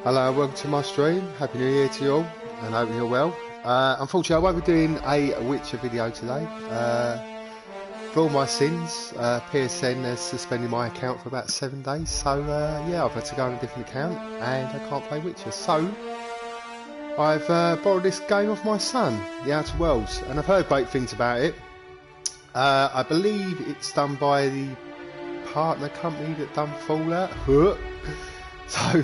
Hello, welcome to my stream. Happy New Year to you all, and I hope you're well. Unfortunately, I won't be doing a Witcher video today. For all my sins, PSN has suspended my account for about 7 days, so yeah, I've had to go on a different account, and I can't play Witcher. So, I've borrowed this game off my son, The Outer Worlds, and I've heard great things about it. I believe it's done by the partner company that done Fallout. So,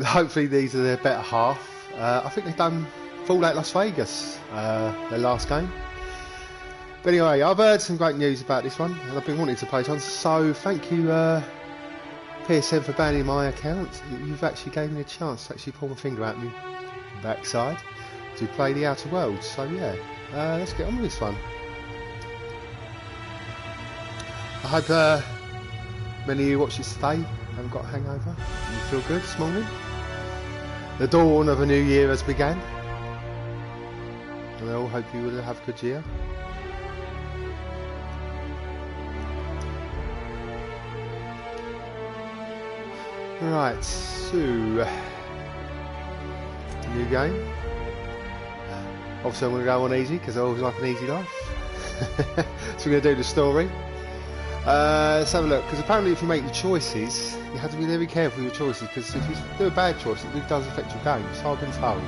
hopefully these are their better half. I think they've done Fallout Las Vegas, their last game. But anyway, I've heard some great news about this one, and I've been wanting to play this one, so thank you PSN for banning my account. You've actually gave me a chance to actually pull my finger out my backside to play The Outer Worlds, so yeah, let's get on with this one. I hope many of you watch this today haven't got a hangover. You feel good this morning? The dawn of a new year has begun, and I all hope you will have a good year. Right, so new game. Obviously I'm going to go on easy because I always like an easy life. So we're going to do the story. Let's have a look, because apparently if you make your choices, you have to be very careful with your choices, because if you do a bad choice, it really does affect your game. So I've been told.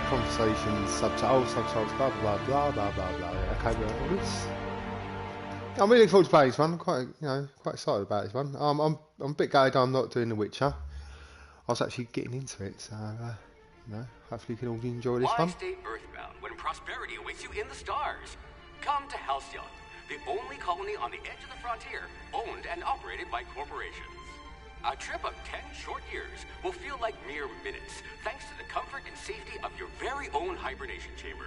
Conversations, subtitles, blah blah blah blah blah blah. Okay, well, I'm really looking forward to playing this one. I'm quite excited about this one. I'm a bit gutted I'm not doing The Witcher. I was actually getting into it, so hopefully you can all enjoy this one. Why stay earthbound when prosperity awaits you in the stars? Come to Halcyon, the only colony on the edge of the frontier, owned and operated by corporations. A trip of 10 short years will feel like mere minutes, thanks to the comfort and safety of your very own hibernation chamber.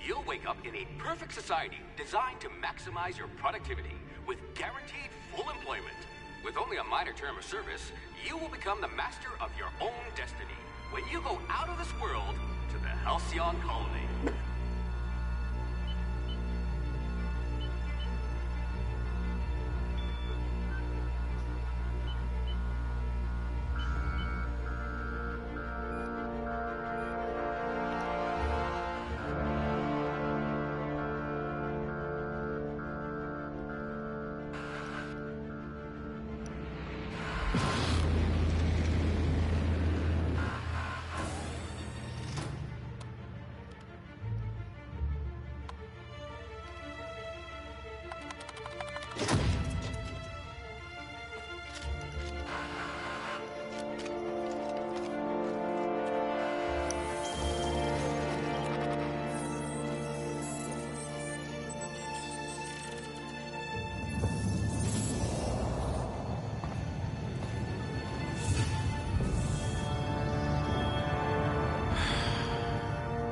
You'll wake up in a perfect society designed to maximize your productivity with guaranteed full employment. With only a minor term of service, you will become the master of your own destiny when you go out of this world to the Halcyon colony.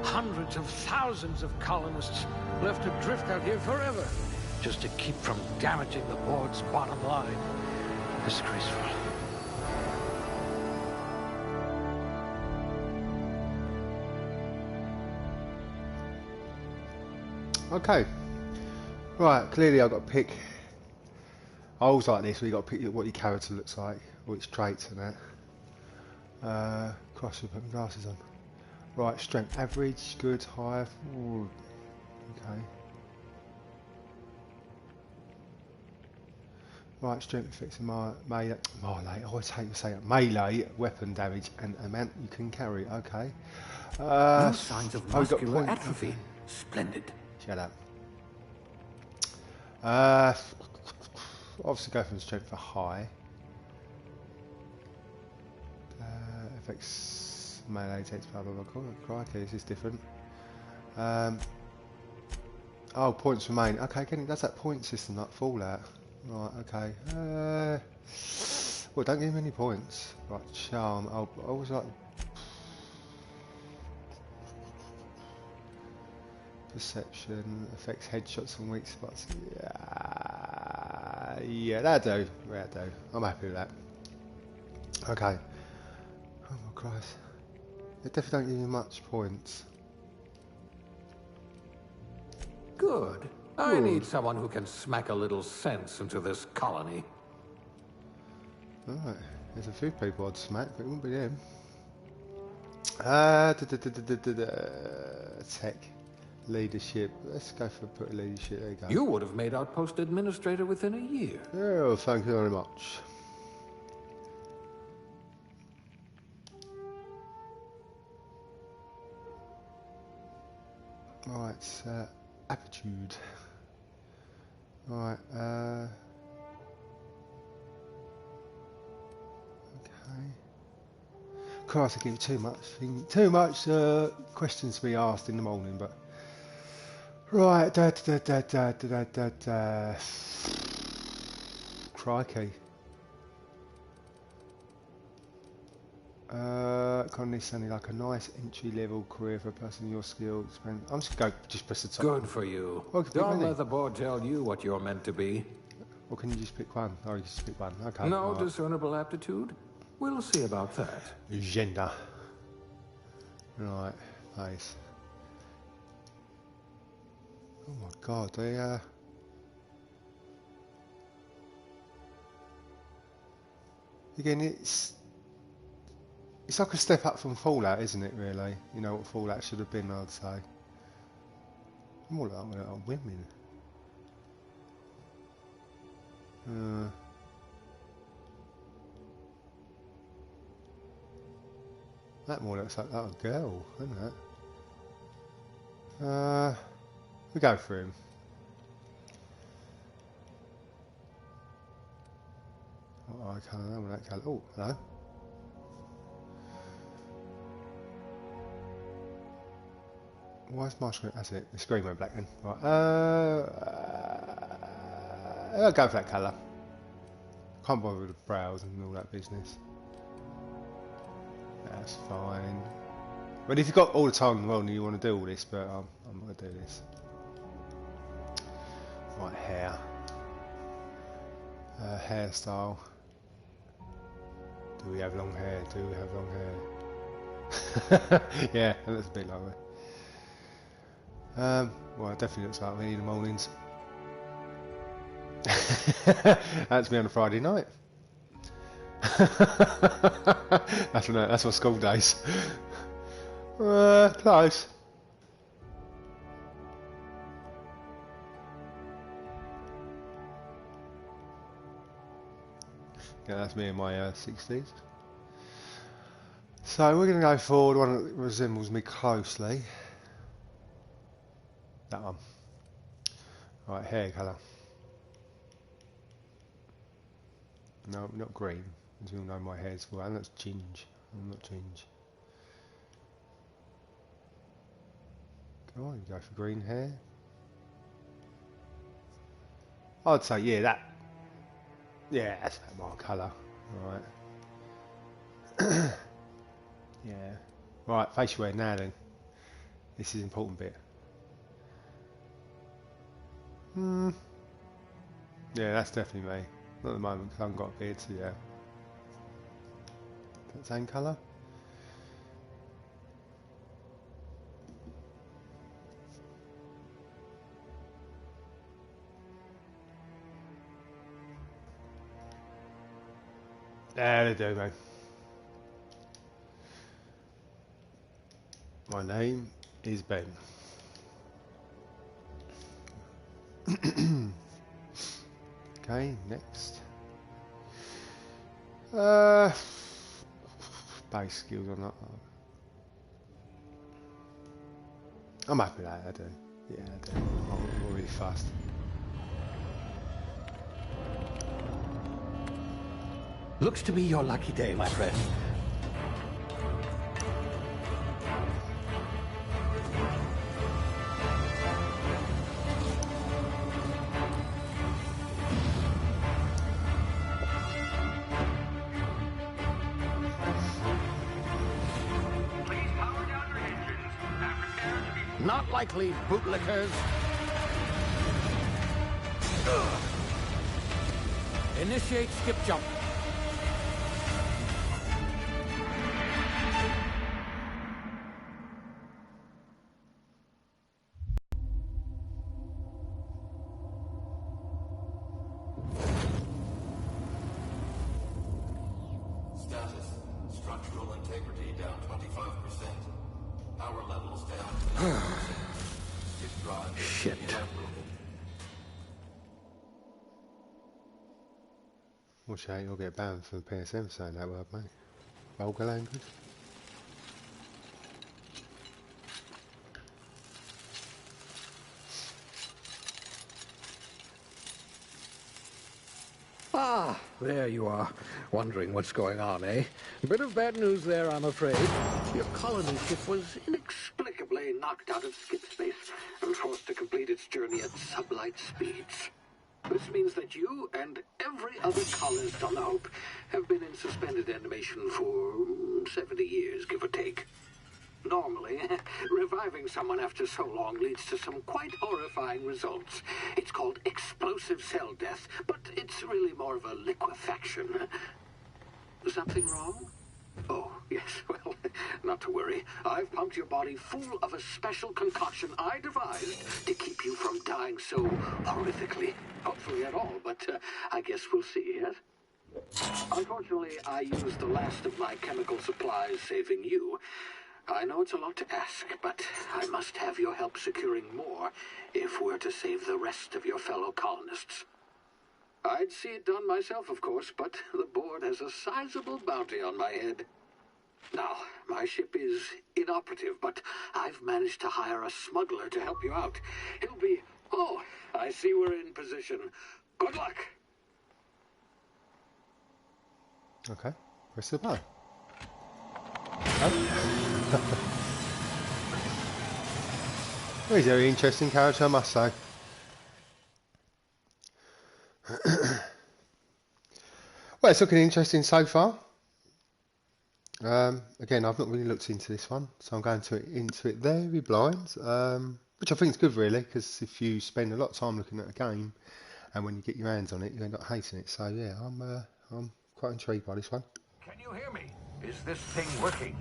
Hundreds of thousands of colonists left adrift out here forever, just to keep from damaging the board's bottom line. Disgraceful. Okay. Right, clearly I've got to pick. I always like this, where you got to pick what your character looks like, or its traits and that. Cross with putting glasses on. Right, strength average, good, high. Ooh, okay. Right, strength affects melee. I always hate to say it. Melee weapon damage and amount you can carry. Okay. No signs of muscular atrophy. Splendid. Shut up. Obviously go from strength for high. Affects melee takes blah blah blah. Crikey, this is different. Oh, points remain. Okay, again, it does that point system like Fallout. Right, okay. Well, don't give me any points. Right, charm. I always like perception. Affects headshots and weak spots. Yeah, that'll do. That'll do. I'm happy with that. Okay. Oh my Christ. They definitely don't give you much points. Good. I need someone who can smack a little sense into this colony. Alright, there's a few people I'd smack, but it wouldn't be them. Tech. Leadership. Let's go for put leadership. There you go. You would have made outpost administrator within a year. Oh, thank you very much. Right, aptitude. Right, okay. Christ, I give you too much questions to be asked in the morning, but right, crikey. Economy sounding like a nice entry-level career for a person in your skills. I'm just going to just press the top. Good for you. Don't let the board tell you what you're meant to be. Or can you just pick one? Oh, you just pick one. Okay. No discernible aptitude? We'll see about that. Gender. Right, nice. Oh my god, they again, it's like a step up from Fallout, isn't it, really? You know what Fallout should have been, I'd say. More like women. That more looks like a girl, isn't it? We go for him. Oh, I can't know that colour. Oh, hello. Why is my screen? That's it. The screen went black then. Right. I'll go for that colour. Can't bother with the brows and all that business. That's fine. But if you've got all the time in the world and you want to do all this, but I'm not going to do this. Right, hair. Hairstyle. Do we have long hair? Do we have long hair? Yeah, that looks a bit like that. Well, it definitely looks like me in the mornings. That's me on a Friday night. That's my school days. Close. Yeah, that's me in my 60s. So we're going to go for the one that resembles me closely. That one. Right, hair colour. No, not green. As you all know, my hair's well, and that's ginge. I'm not ginge. Go on, go for green hair. I'd say, yeah, that. Yeah, that's my colour. Right. Yeah. Right, facial hair now then. This is the important bit. Yeah, that's definitely me. Not at the moment because I haven't got a beard, so yeah. That same colour? There they do, mate. My name is Ben. Okay, next. Base skills or not. I'm happy with that, I do. Yeah, I do. I'm really fast. Looks to be your lucky day, my friend. Not likely, bootlickers. Initiate skip jump. Status: structural integrity. integrity down 25%. Power levels down 10%. Disk drive Shit. Watch out, you'll get banned from PSM saying that word, mate. Vulgar language. Ah, there you are. Wondering what's going on, eh? Bit of bad news there, I'm afraid. Your colony ship was inexplicably knocked out of skip space and forced to complete its journey at sublight speeds. This means that you and every other colonist on the Hope have been in suspended animation for 70 years, give or take. Normally, reviving someone after so long leads to some quite horrifying results. It's called explosive cell death, but it's really more of a liquefaction. Something wrong? Oh, yes, well, not to worry. I've pumped your body full of a special concoction I devised to keep you from dying so horrifically. Hopefully at all, but I guess we'll see, yes? Unfortunately, I used the last of my chemical supplies saving you. I know it's a lot to ask, but I must have your help securing more if we're to save the rest of your fellow colonists. I'd see it done myself, of course, but the board has a sizable bounty on my head. Now, my ship is inoperative, but I've managed to hire a smuggler to help you out. He'll be... Oh, I see we're in position. Good luck! Okay, press the button. Well, he's a very interesting character, I must say. Well, it's looking interesting so far. Again, I've not really looked into this one, so I'm going into it very blind, which I think is good, really, because if you spend a lot of time looking at a game, and when you get your hands on it, you end up hating it. So yeah, I'm quite intrigued by this one. Can you hear me? Is this thing working?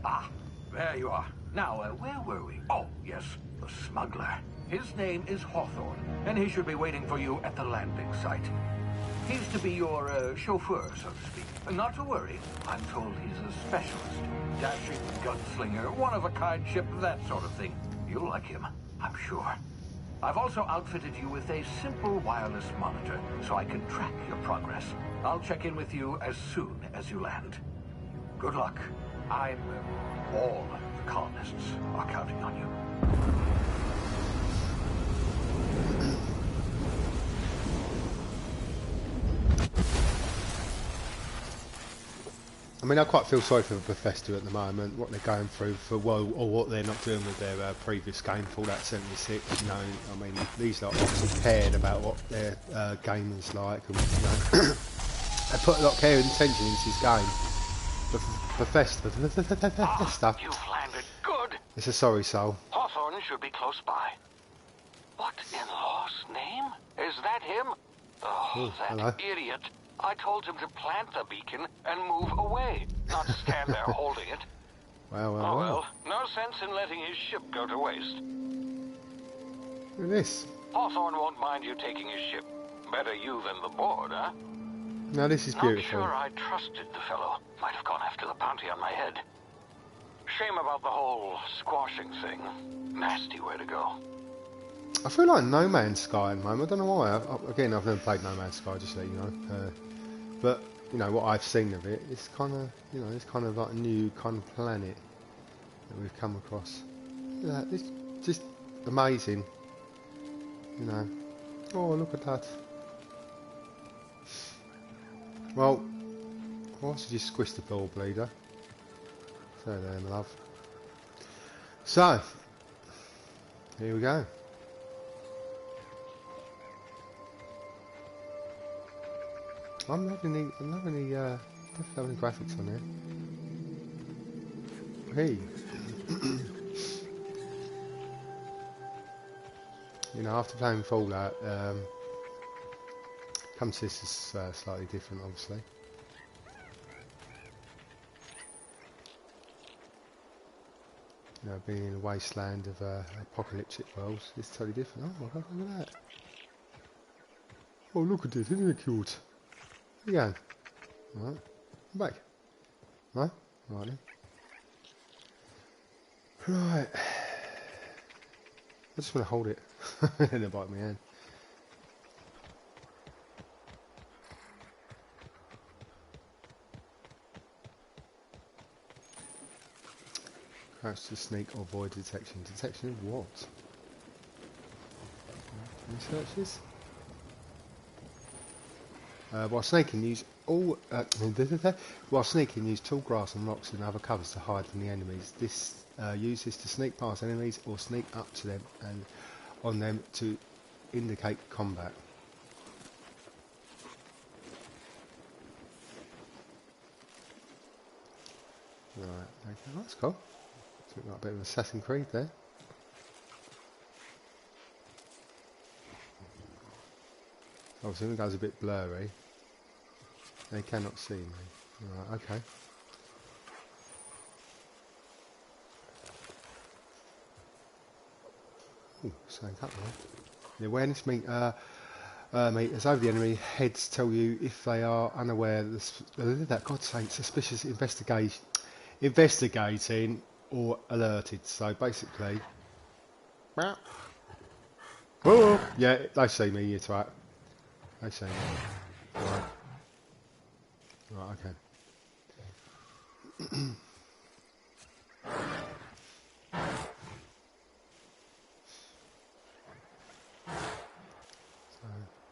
Ah, there you are. Now, where were we? Oh, yes, the smuggler. His name is Hawthorne, and he should be waiting for you at the landing site. He's to be your chauffeur, so to speak. Not to worry, I'm told he's a specialist. Dashing gunslinger, one-of-a-kind ship, that sort of thing. You'll like him, I'm sure. I've also outfitted you with a simple wireless monitor, so I can track your progress. I'll check in with you as soon as you land. Good luck. All the colonists are counting on you. I mean, I quite feel sorry for Bethesda at the moment, what they're going through for or what they're not doing with their previous game, Fallout 76. You know, I mean, these lot obviously cared about what their game was like, and you know, they put a lot of care and attention into this game. But Bethesda, You've landed. Good. It's a sorry soul. Hawthorne should be close by. What in law's name? Is that him? Oh, Ooh, that hello. idiot. I told him to plant the beacon and move away, not stand there holding it. Well. No sense in letting his ship go to waste. Look at this. Hawthorne won't mind you taking his ship. Better you than the board, huh? Now this is beautiful. Not sure I trusted the fellow. Might have gone after the bounty on my head. Shame about the whole squashing thing. Nasty way to go. I feel like No Man's Sky at the moment. I don't know why. Again, I've never played No Man's Sky, just so you know. But you know what I've seen of it, it's kind of, you know, it's kind of like a new kind of planet that we've come across. Yeah, it's just amazing. You know. Oh, look at that. Well, I also just squished the ball bleeder. So there, my love. So here we go. I'm loving the graphics on here. Hey, you know, after playing Fallout, comes to this is slightly different, obviously. You know, being in a wasteland of apocalyptic worlds, it's totally different. Oh my god, look at that! Oh, look at this! Isn't it cute? Here you go. Right, I'm back. Right, Right then. Right. I just want to hold it. And it bite my hand. Crouch to sneak or avoid detection. Detection of what? Researches? While sneaking, use tall grass and rocks and other covers to hide from the enemies. Use this to sneak past enemies or sneak up to them and on them to indicate combat. Right, okay, that's cool. Looks like a bit of Assassin's Creed there. Obviously, when it goes a bit blurry, they cannot see me. Right, okay. Ooh, something up there. The awareness meters over the enemy heads tell you if they are unaware that God's sake, suspicious investigating or alerted. So basically, oh yeah, they see me. It's right. They see me. Right. Right. Okay.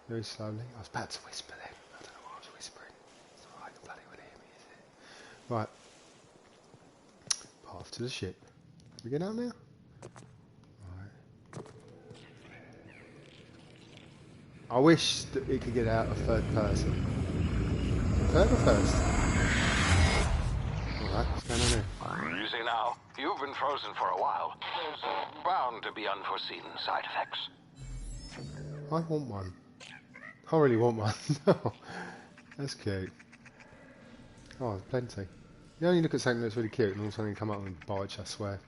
Very slowly. I was about to whisper then. I don't know why I was whispering. It's alright, you bloody will hear me, is it? Right. Path to the ship. Can we get out now? Right. I wish that we could get out of third person. Third or first? Alright, what's going on here? Easy now. You've been frozen for a while. There's bound to be unforeseen side effects. I want one. I really want one. No, that's cute. Oh, there's plenty. You only look at something that's really cute and all of a sudden you come up and bite you, I swear.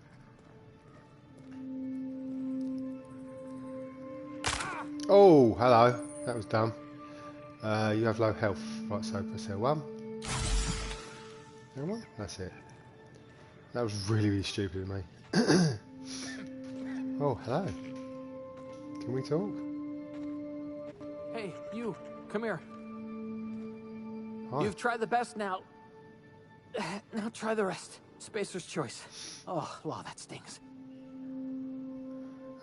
Oh, hello. That was dumb. You have low health. Right, so press L1. L1? That's it. That was really, really stupid of me. Oh, hello. Can we talk? Hey, you, come here. Hi. You've tried the best now. Now try the rest. Spacer's choice. Oh, wow, that stings.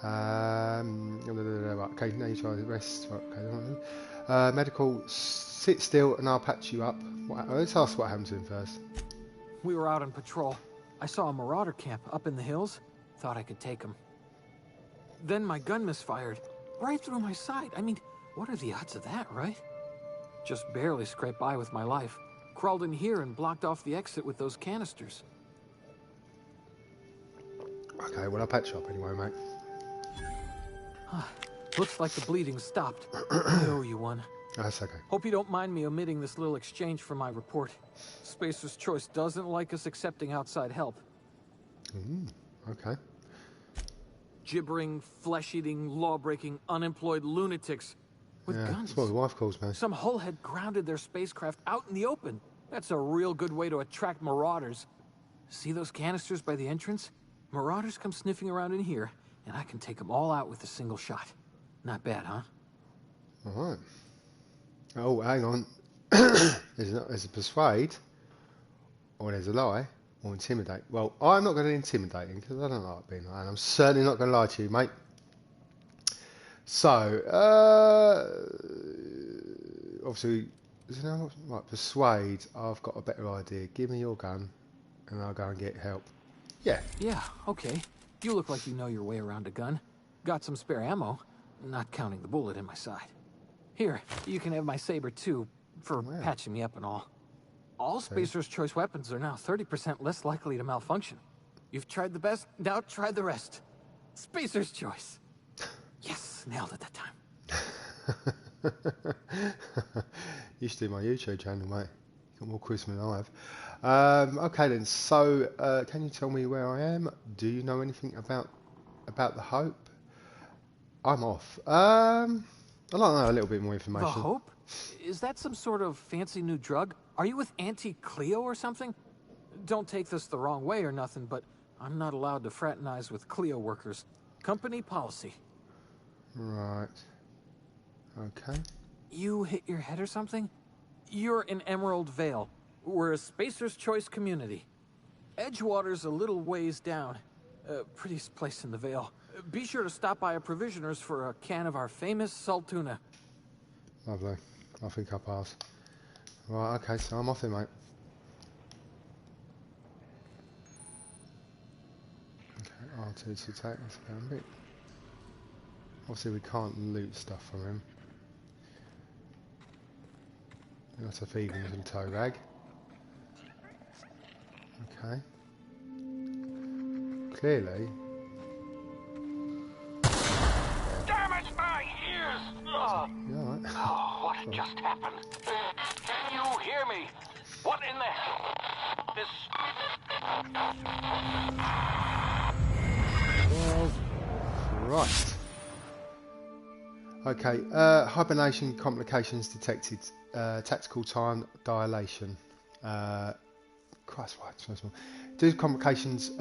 Okay, now you try the rest. Okay. Medical, sit still and I'll patch you up. Let's ask what happened to him first. We were out on patrol. I saw a marauder camp up in the hills. Thought I could take him. Then my gun misfired. Right through my side. I mean, what are the odds of that, right? Just barely scraped by with my life. Crawled in here and blocked off the exit with those canisters. Okay, well I'll patch you up anyway, mate. Looks like the bleeding stopped. I owe you one. That's okay. Hope you don't mind me omitting this little exchange from my report. Spacer's Choice doesn't like us accepting outside help. Okay. Gibbering, flesh-eating, law-breaking, unemployed lunatics with guns. That's what my wife calls me. Some hullhead grounded their spacecraft out in the open. That's a real good way to attract marauders. See those canisters by the entrance? Marauders come sniffing around in here, and I can take them all out with a single shot. Not bad, huh? Alright. Oh, hang on. There's a persuade, or there's a lie, or intimidate. Well, I'm not going to intimidate him, because I don't like being lying. I'm certainly not going to lie to you, mate. So, obviously, right, persuade, I've got a better idea. Give me your gun, and I'll go and get help. Yeah. Yeah, okay. You look like you know your way around a gun. Got some spare ammo, not counting the bullet in my side. Here, you can have my saber too, for patching me up and all. All Spacer's Choice weapons are now 30% less likely to malfunction. You've tried the best, now try the rest. Spacer's Choice. Yes, nailed it that time. You should do my YouTube channel, mate. Got more quiz than I have. Okay then, so can you tell me where I am? Do you know anything about the Hope? I'm off. I'd like to know a little bit more information. The Hope? Is that some sort of fancy new drug? Are you with Auntie Cleo or something? Don't take this the wrong way or nothing, but I'm not allowed to fraternize with Clio workers. Company policy. Right. Okay. You hit your head or something? You're in Emerald Vale. We're a Spacer's Choice community. Edgewater's a little ways down. Prettiest place in the Vale. Be sure to stop by a provisioner's for a can of our famous salt tuna. Lovely. I think I'll pass. Right, okay, so I'm off then, mate. Okay, R2 to take us down a bit. Obviously we can't loot stuff from him. That's a feed him some tow rag. Okay. Clearly. Damn it, my ears! Oh, Yeah, right. what just happened? Can you hear me? What in the... This... Well, right. Okay, hibernation complications detected. Tactical time dilation. Christ, right, so small. Due to complications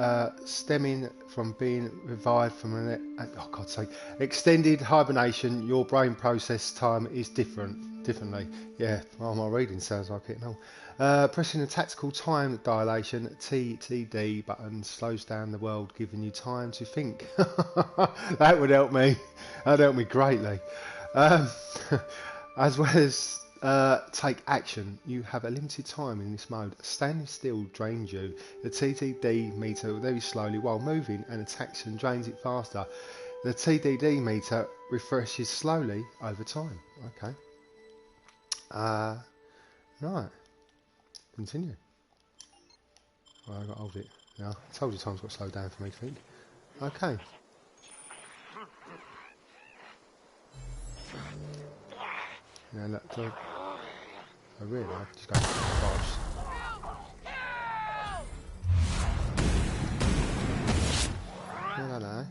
stemming from being revived from an oh God's sake, extended hibernation, your brain process time is differently. Yeah, well, my reading sounds like it. No, pressing the tactical time dilation (TTD) button slows down the world, giving you time to think. That would help me. That'd help me greatly. As well as take action. You have a limited time in this mode. Standing still drains you. The TTD meter very slowly while moving, and attacks and drains it faster. The TDD meter refreshes slowly over time. Okay. Right. Continue. Well, I've got to hold it now. I told you time's got to slow down for me to think. Okay. Yeah, look, so really, I just go fast. No, no.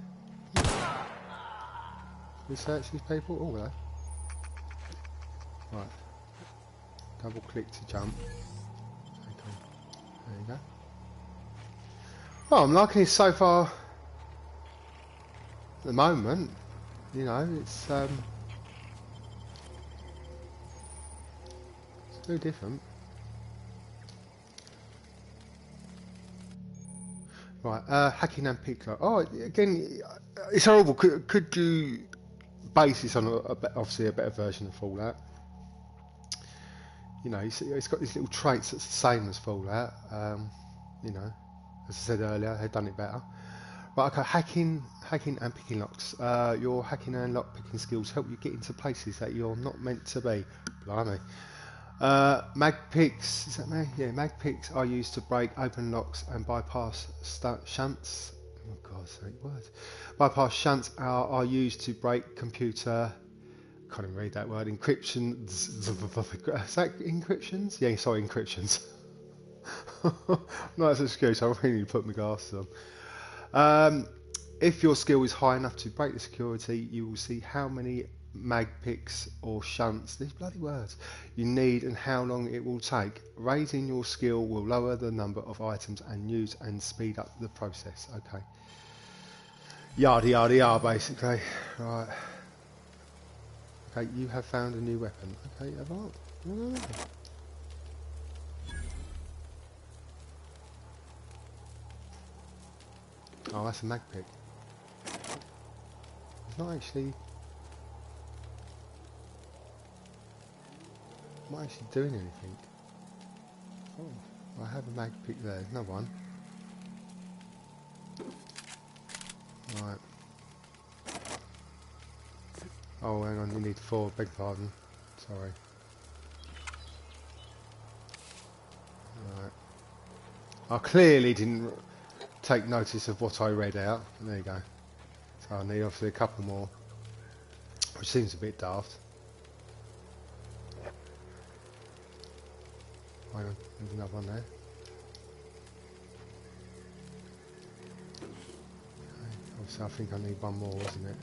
Research these people? Oh, hello. Right. Double click to jump. Okay. There you go. Well, I'm liking it so far. At the moment, you know, it's very different. Right, hacking and pickler. Oh, again, it's horrible. Could you base this on obviously a better version of Fallout? You know, it's got these little traits that's the same as Fallout. You know, as I said earlier, they've done it better. Right, okay, hacking and picking locks. Your hacking and lock picking skills help you get into places that you're not meant to be. Blimey. Mag picks, is that me? Yeah, mag picks are used to break open locks and bypass shunts. Oh God's sake, words. Bypass shunts are used to break computer. Can't even read that word. Encryption. Is that encryptions? Yeah, sorry, encryptions. No, that's an excuse. I really need to put my glasses on. If your skill is high enough to break the security, you will see how many mag picks or shunts, these bloody words, you need and how long it will take. Raising your skill will lower the number of items and use and speed up the process. Okay. Yada yada yada, basically. Right. Okay, you have found a new weapon. Okay, have I? No. Oh, that's a mag pick. It's not actually doing anything. Oh, I have a mag pick there. No one. Right. Oh, hang on. You need 4. Beg pardon. Sorry. Right. I clearly didn't take notice of what I read out. There you go. So I need obviously a couple more, which seems a bit daft. Hang on, there's another one there. Okay, obviously I think I need one more, isn't it?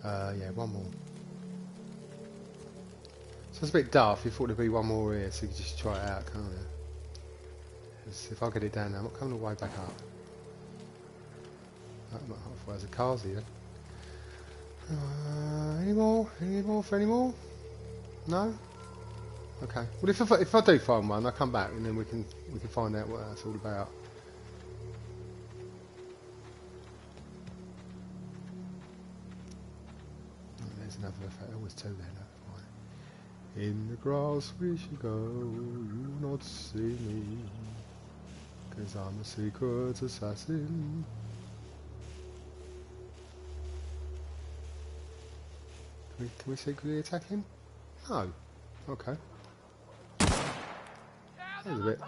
Yeah, one more. So That's a bit daft. You thought there'd be one more here, so you could just try it out, can't you? 'Cause if I get it down now, I'm not coming all the way back up. I'm not halfway. There's a cars here. Any more? Any more for any more? No? Okay. Well, if I do find one, I'll come back and then we can find out what that's all about. Oh, there's another effect. Always two there. No, fine. In the grass we shall go. You will not see me, 'cause I'm a secret assassin. Can we secretly attack him? No. Okay. There's a bit.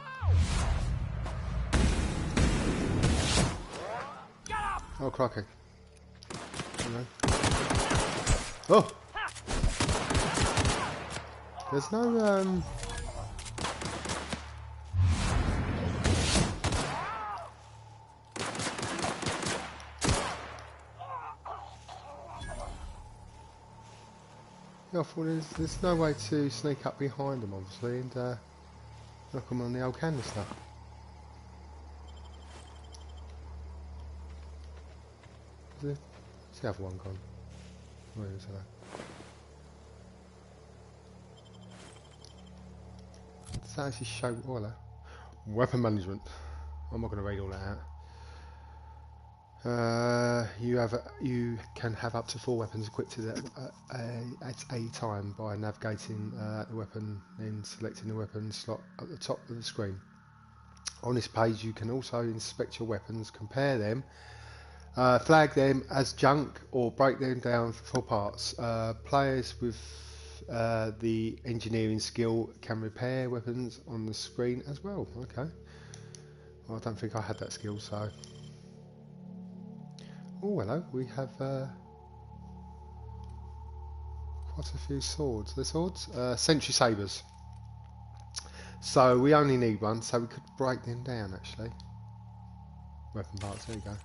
Oh, crikey. Hello. Oh! There's no, I thought there's no way to sneak up behind them, obviously, and knock them on the old canister. Where's the other one gone? Where is that? Does that actually show? Oh, hello. Weapon management. I'm not going to read all that out. You can have up to 4 weapons equipped at a time by navigating the weapon, then selecting the weapon slot at the top of the screen. On this page, you can also inspect your weapons, compare them, flag them as junk, or break them down for parts. Players with the engineering skill can repair weapons on the screen as well. Okay. Well, I don't think I had that skill, so. Oh, hello. We have quite a few swords. The swords? Sentry sabres. So we only need one, so we could break them down, actually. Weapon parts, there you go.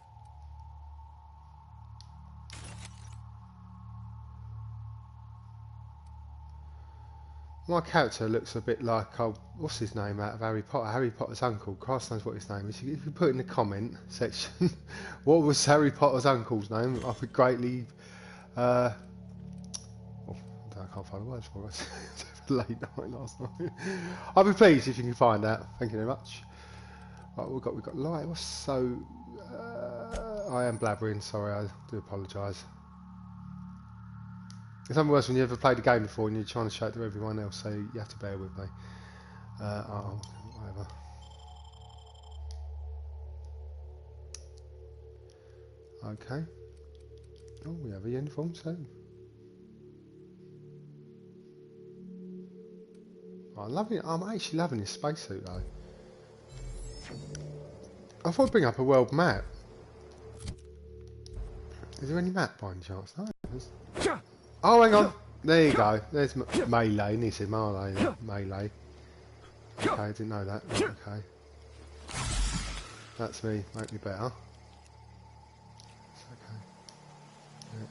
My character looks a bit like, what's his name out of Harry Potter? Harry Potter's uncle. Christ knows what his name is. If you put in the comment section, what was Harry Potter's uncle's name? I would greatly... I can't find the words for it. It's late night last night. I'll be pleased if you can find that. Thank you very much. Right, we've got light. What's so... I am blabbering. Sorry, I do apologise. It's something worse when you ever played a game before and you're trying to show it to everyone else, so you have to bear with me. Whatever. Okay. Oh, we have a uniform too. I'm actually loving this spacesuit though. I thought I'd bring up a world map. Is there any map by any chance? No. Oh, hang on. There you go. There's melee. And he said melee. Melee. Okay, I didn't know that. Okay. That's me. Make me better. It's okay. Yeah.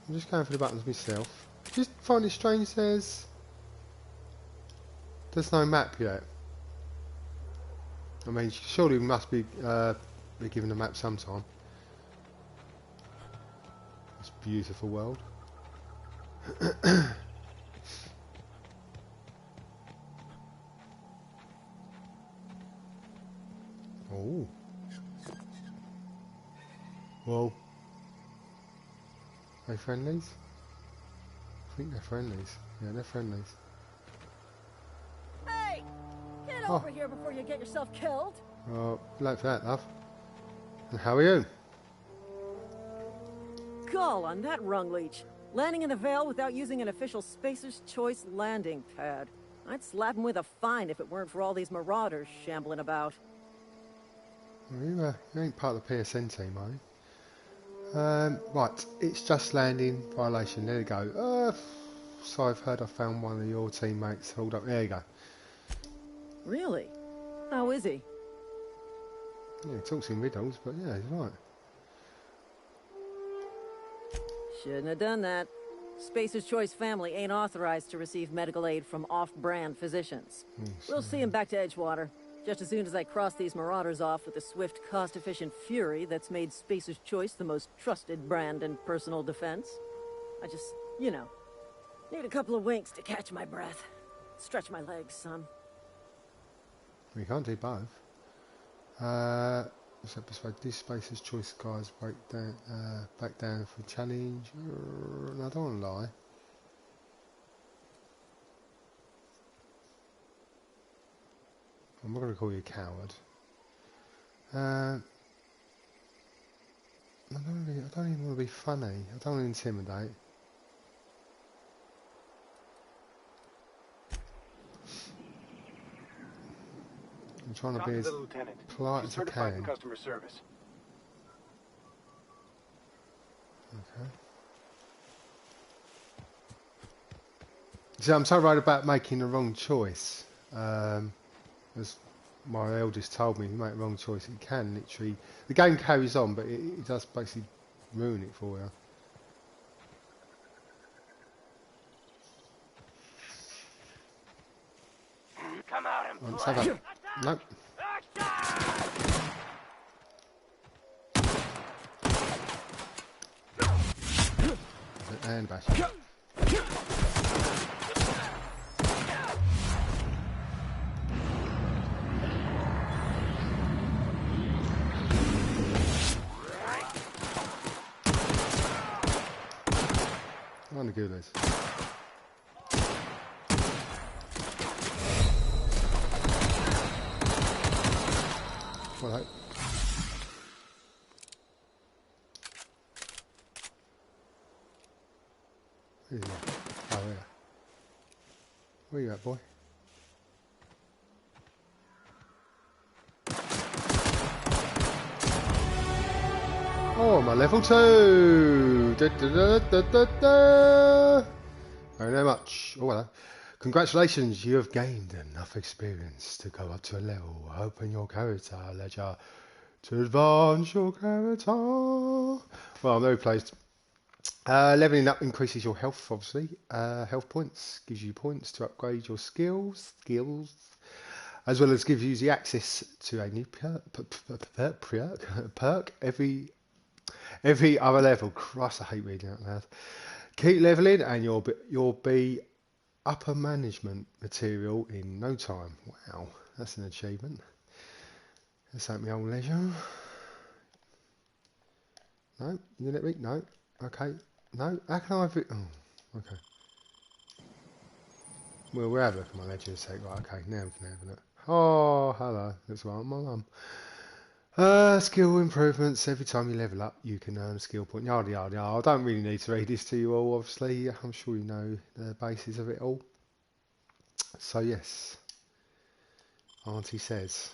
I'm just going for the buttons myself. Just find it strange there's no map yet. I mean, surely we must be given a map sometime. This beautiful world. Oh. Well. Are they friendlies? I think they're friendlies. Yeah, they're friendlies. Hey! Get over here before you get yourself killed. Oh, like that, love. And how are you? Gall on that rung leech. Landing in the Vale without using an official Spacer's Choice landing pad. I'd slap him with a fine if it weren't for all these marauders shambling about. Well, you ain't part of the PSN team, are you? Right, it's just landing violation. There you go. So I've heard I found one of your teammates. Hold up, there you go. Really? How is he? Yeah, he talks in riddles, but yeah, he's right. Shouldn't have done that. Spacer's Choice family ain't authorized to receive medical aid from off-brand physicians. We'll see him back to Edgewater, just as soon as I cross these marauders off with the swift, cost-efficient fury that's made Spacer's Choice the most trusted brand in personal defense. I just, you know, need a couple of winks to catch my breath. Stretch my legs, son. We can't do both. So persuade this Spacer's Choice guys back down for challenge. No, I don't want to lie. I'm not going to call you a coward. I don't even want to be funny. I don't want to intimidate. I'm trying to be as polite as I can. Customer service. Okay. See, I'm so worried about making the wrong choice. As my eldest told me, if you make the wrong choice, it can literally... The game carries on, but it does basically ruin it for you. Come out and Let's have that. Nope. And back. On the goodness. Well, where's he at? Oh, yeah. Where you at, boy? Oh, I'm at level 2! Very much. Oh, well. Congratulations, you have gained enough experience to go up to a level. Open your character ledger to advance your character. Well, I'm very pleased. Leveling up increases your health, obviously. Health points gives you points to upgrade your skills, as well as gives you the access to a new perk every other level. Christ, I hate reading out loud. Keep leveling, and you'll be upper management material in no time. Wow, that's an achievement. Let's open my old leisure. No, you let me? No. Okay. No, how can I have it? Oh, okay. Well, we'll have a look at my ledger in a sec. Right, okay, now we can have a look. Oh, hello. That's right, my mum. Skill improvements. Every time you level up, you can earn a skill point. Yada, yada, yada. I don't really need to read this to you all, obviously. I'm sure you know the basis of it all. So, yes. Auntie says.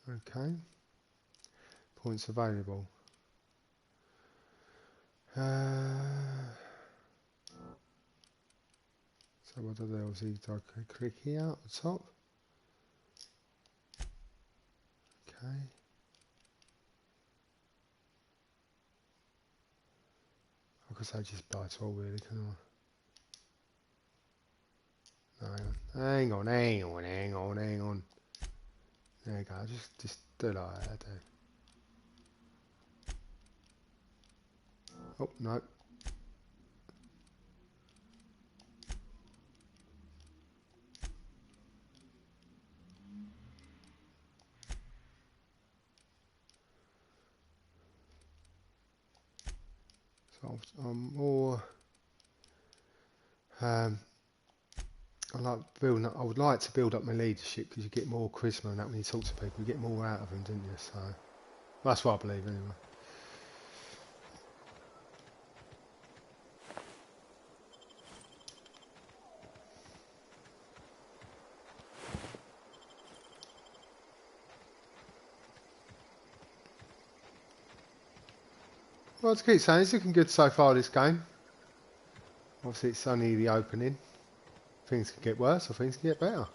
Okay. Points available. So what do they obviously click here at the top? Okay. I could say just buy it all really, can I? No, hang on. There you go, just do it like that, Oh, no. So I'm more... I would like to build up my leadership because you get more charisma and that when you talk to people, you get more out of them, don't you? So that's what I believe anyway. Well, to keep saying, it's looking good so far, this game. Obviously, it's only the opening. Things can get worse or things can get better.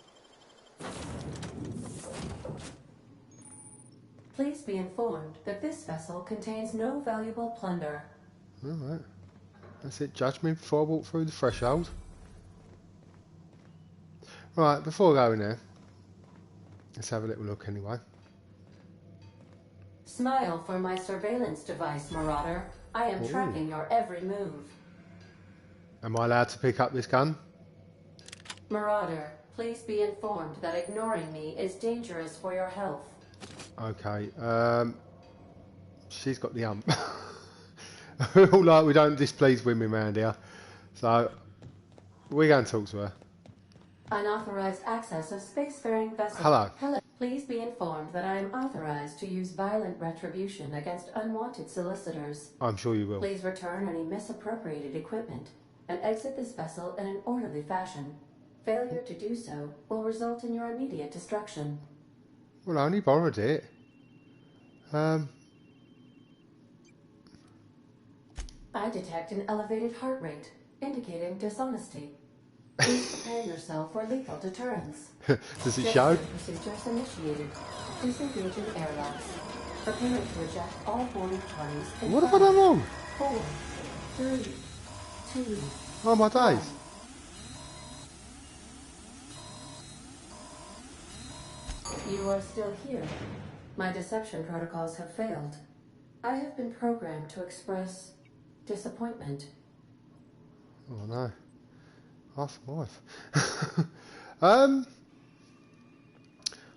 Please? be informed that this vessel contains no valuable plunder. Alright. That's it. Judge me before I walk through the threshold. Right, before I go in there, let's have a little look anyway. Smile for my surveillance device, Marauder. I am tracking your every move. Am I allowed to pick up this gun? Marauder, please be informed that ignoring me is dangerous for your health. Okay, she's got the ump. All like we don't displease women around here. So, we're going to talk to her. Unauthorized access of spacefaring vessels. Hello. Hello. Please be informed that I am authorized to use violent retribution against unwanted solicitors. I'm sure you will. Please return any misappropriated equipment and exit this vessel in an orderly fashion. Failure to do so will result in your immediate destruction. Well, I only borrowed it. I detect an elevated heart rate, indicating dishonesty. Please prepare yourself for lethal deterrence. Does it show? Procedures initiated. Disengaging airlocks. Preparing to eject all boarding parties. What have I done wrong? 4, 3, 2. Oh my days. You are still here. My deception protocols have failed. I have been programmed to express disappointment. Oh no. Half my wife.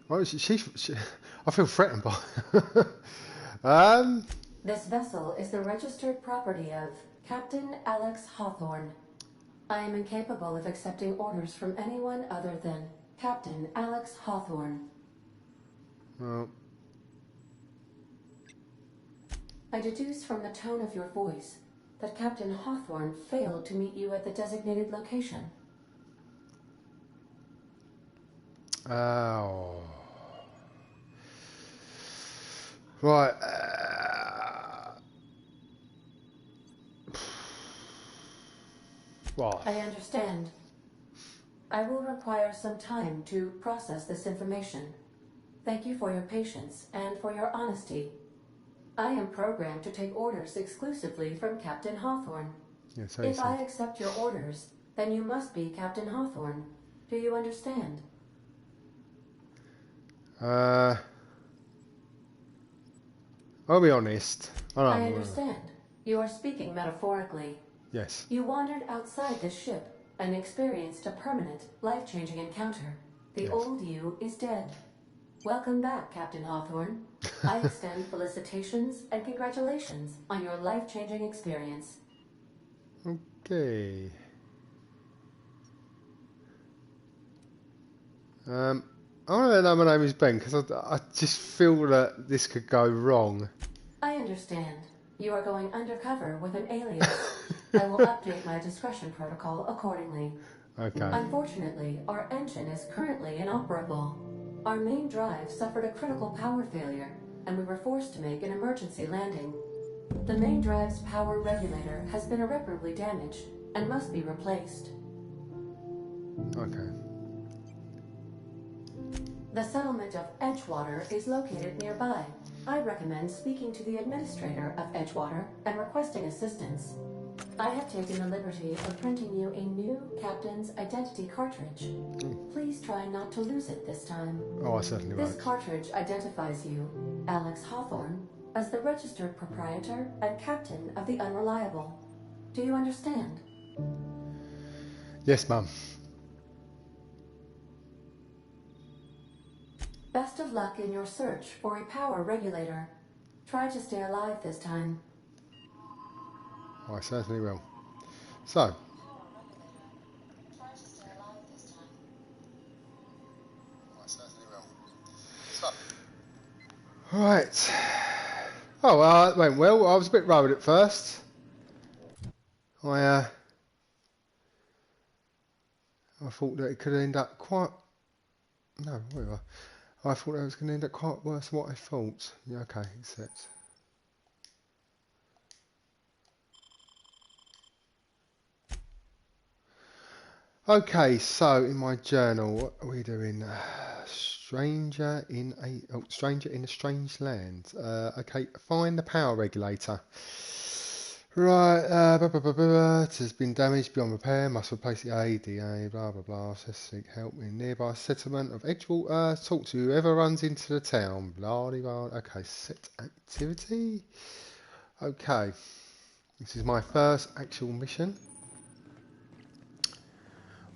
Well, she I feel threatened by This vessel is the registered property of Captain Alex Hawthorne. I am incapable of accepting orders from anyone other than Captain Alex Hawthorne. well, I deduce from the tone of your voice that Captain Hawthorne failed to meet you at the designated location. oh. Right. Right. I understand. I will require some time to process this information. Thank you for your patience and for your honesty. I am programmed to take orders exclusively from Captain Hawthorne. Yeah, so If I accept your orders, then you must be Captain Hawthorne. Do you understand? I'll be honest. I understand. You are speaking metaphorically. Yes. You wandered outside this ship and experienced a permanent, life-changing encounter. The old you is dead. Welcome back, Captain Hawthorne. I extend felicitations and congratulations on your life-changing experience. Okay. I want to know my name is Ben because I just feel that this could go wrong. I understand. You are going undercover with an alias. I will update my discretion protocol accordingly. Okay. Unfortunately, our engine is currently inoperable. Our main drive suffered a critical power failure, and we were forced to make an emergency landing. The main drive's power regulator has been irreparably damaged and must be replaced. Okay. The settlement of Edgewater is located nearby. I recommend speaking to the administrator of Edgewater and requesting assistance. I have taken the liberty of printing you a new captain's identity cartridge. Please try not to lose it this time. Oh, I certainly This won't. cartridge identifies you, Alex Hawthorne, as the registered proprietor and captain of the Unreliable. Do you understand? Yes, Mum. Best of luck in your search for a power regulator. Try to stay alive this time. I certainly will. So. Right. Oh, well, it went well. I was a bit worried at first. I thought that it could end up quite... No, whatever. I thought it was going to end up quite worse than what I thought. Yeah, okay, accept. Okay, so in my journal, what are we doing? Stranger in a strange land. Okay, find the power regulator. Right, it has been damaged beyond repair. Must replace the ADA. Blah blah blah. Seek help in nearby settlement of Edgewater. Talk to whoever runs into the town. Blah blah blah. Okay, set activity. Okay, this is my first actual mission.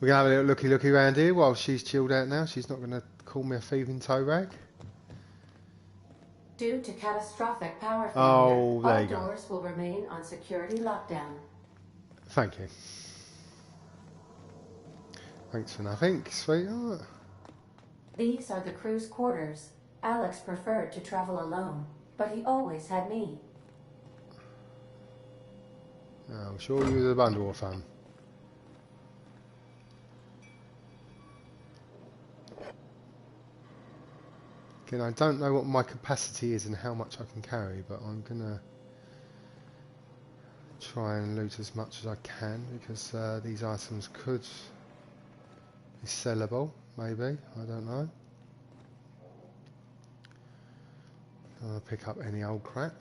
We're gonna have a little looky around here while she's chilled out now. She's not gonna call me a thieving toe rag. Due to catastrophic power failure, Oh, there all you go. doors will remain on security lockdown. Thank you. Thanks for nothing, sweetheart. These are the crew's quarters. Alex preferred to travel alone, but he always had me. I'm sure you were the bundle of fun. Again, I don't know what my capacity is and how much I can carry, but I'm gonna try and loot as much as I can because these items could be sellable, maybe. I don't know. I'll pick up any old crap.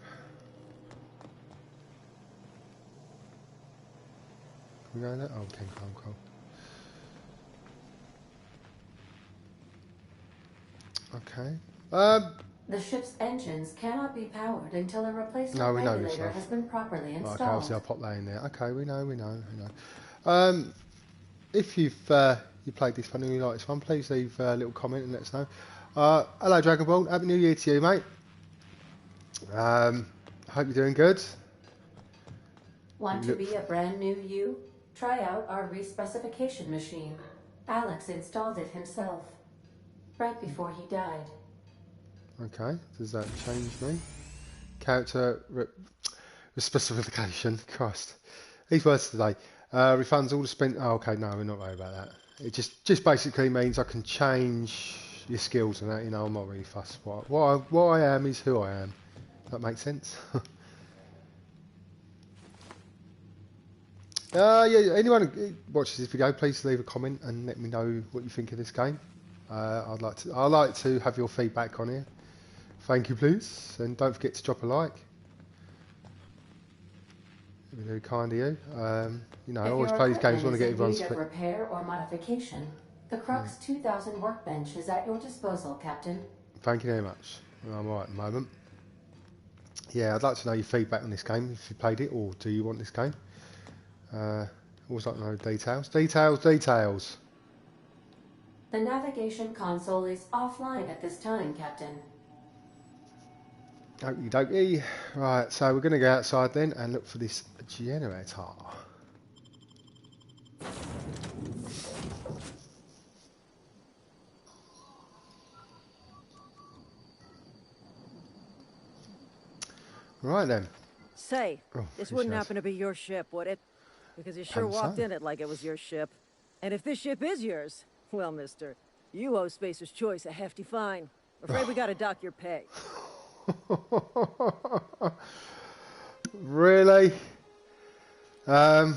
Can we go there? Oh, okay, cool. Okay. The ship's engines cannot be powered until a replacement No, we know this regulator stuff. has been properly installed. Okay, obviously I'll pop that in there. Okay, we know. If you've you played this one and you like this one, please leave a little comment and let us know. Hello Dragon Ball, Happy New Year to you, mate. Hope you're doing good. Want to be a brand new you? Try out our respecification machine. Alex installed it himself, right before he died. Okay, does that change me? Character specification. Christ, these words today. Refunds all the spent. Oh, okay, no, we're not worried about that. It just basically means I can change your skills and that. You know, I'm not really fussed. What I am is who I am. Does that make sense? Yeah. Anyone who watches this video, please leave a comment and let me know what you think of this game. I'd like to have your feedback on here. Thank you, please, and don't forget to drop a like. It'd be very kind of you. You know, I always play these games. Want to get everyone's feedback. Repair or modification, the Crux 2000 workbench is at your disposal, Captain. Thank you very much. I'm alright at the moment. Yeah, I'd like to know your feedback on this game. If you played it, or do you want this game? Always like to know details. Details. The navigation console is offline at this time, Captain. Okie dokie. Right, so we're going to go outside then and look for this generator. Right then. Say, Oh, this wouldn't happen to be your ship, would it? Because you sure walked in it like it was your ship. And if this ship is yours, well, mister, you owe Spacer's Choice a hefty fine. Afraid we gotta dock your pay. Really? Oh,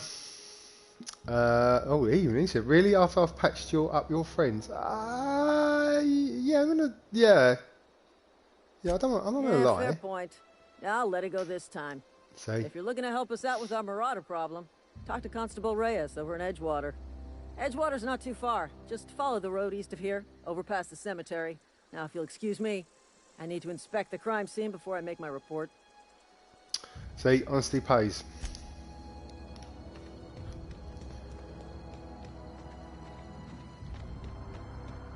even he said, really? After I've patched up your friends? Yeah, I'm not gonna lie. Fair point. I'll let it go this time. See? If you're looking to help us out with our marauder problem, talk to Constable Reyes over in Edgewater. Edgewater's not too far. Just follow the road east of here, over past the cemetery. Now, if you'll excuse me, I need to inspect the crime scene before I make my report. See, honesty pays.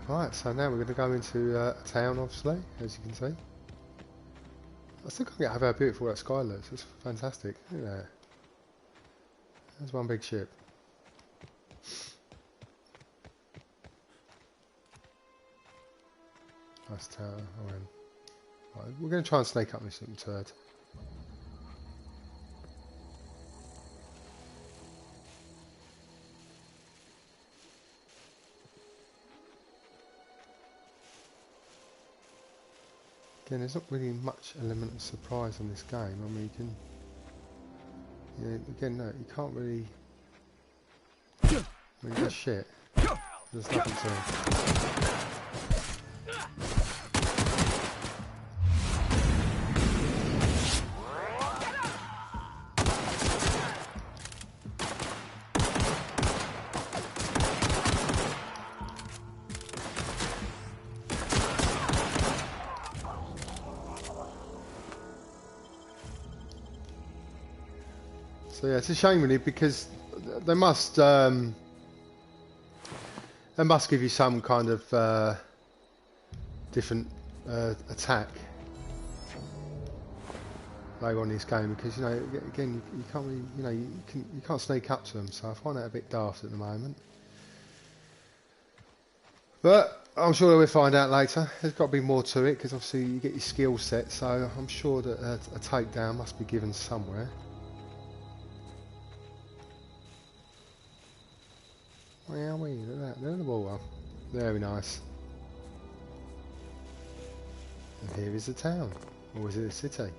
Right, so now we're going to go into a town, obviously, as you can see. I still can't get over how beautiful that sky looks. It's fantastic. Look at that. There's one big ship. Nice tower. Right, we're going to try and snake up this little turd. Again, there's not really much element of surprise on this game. I mean, again, no, you can't really. I mean, that's shit. There's nothing to. So yeah, it's a shame really because they must give you some kind of different attack later on in this game, because you know, again, you can't really, you know, you can't sneak up to them, so I find that a bit daft at the moment. But I'm sure we'll find out later. There's got to be more to it, because obviously you get your skill set, so I'm sure that a takedown must be given somewhere. Where are we? Look at that, there's the ball. Very nice. And here is the town. Or is it a city?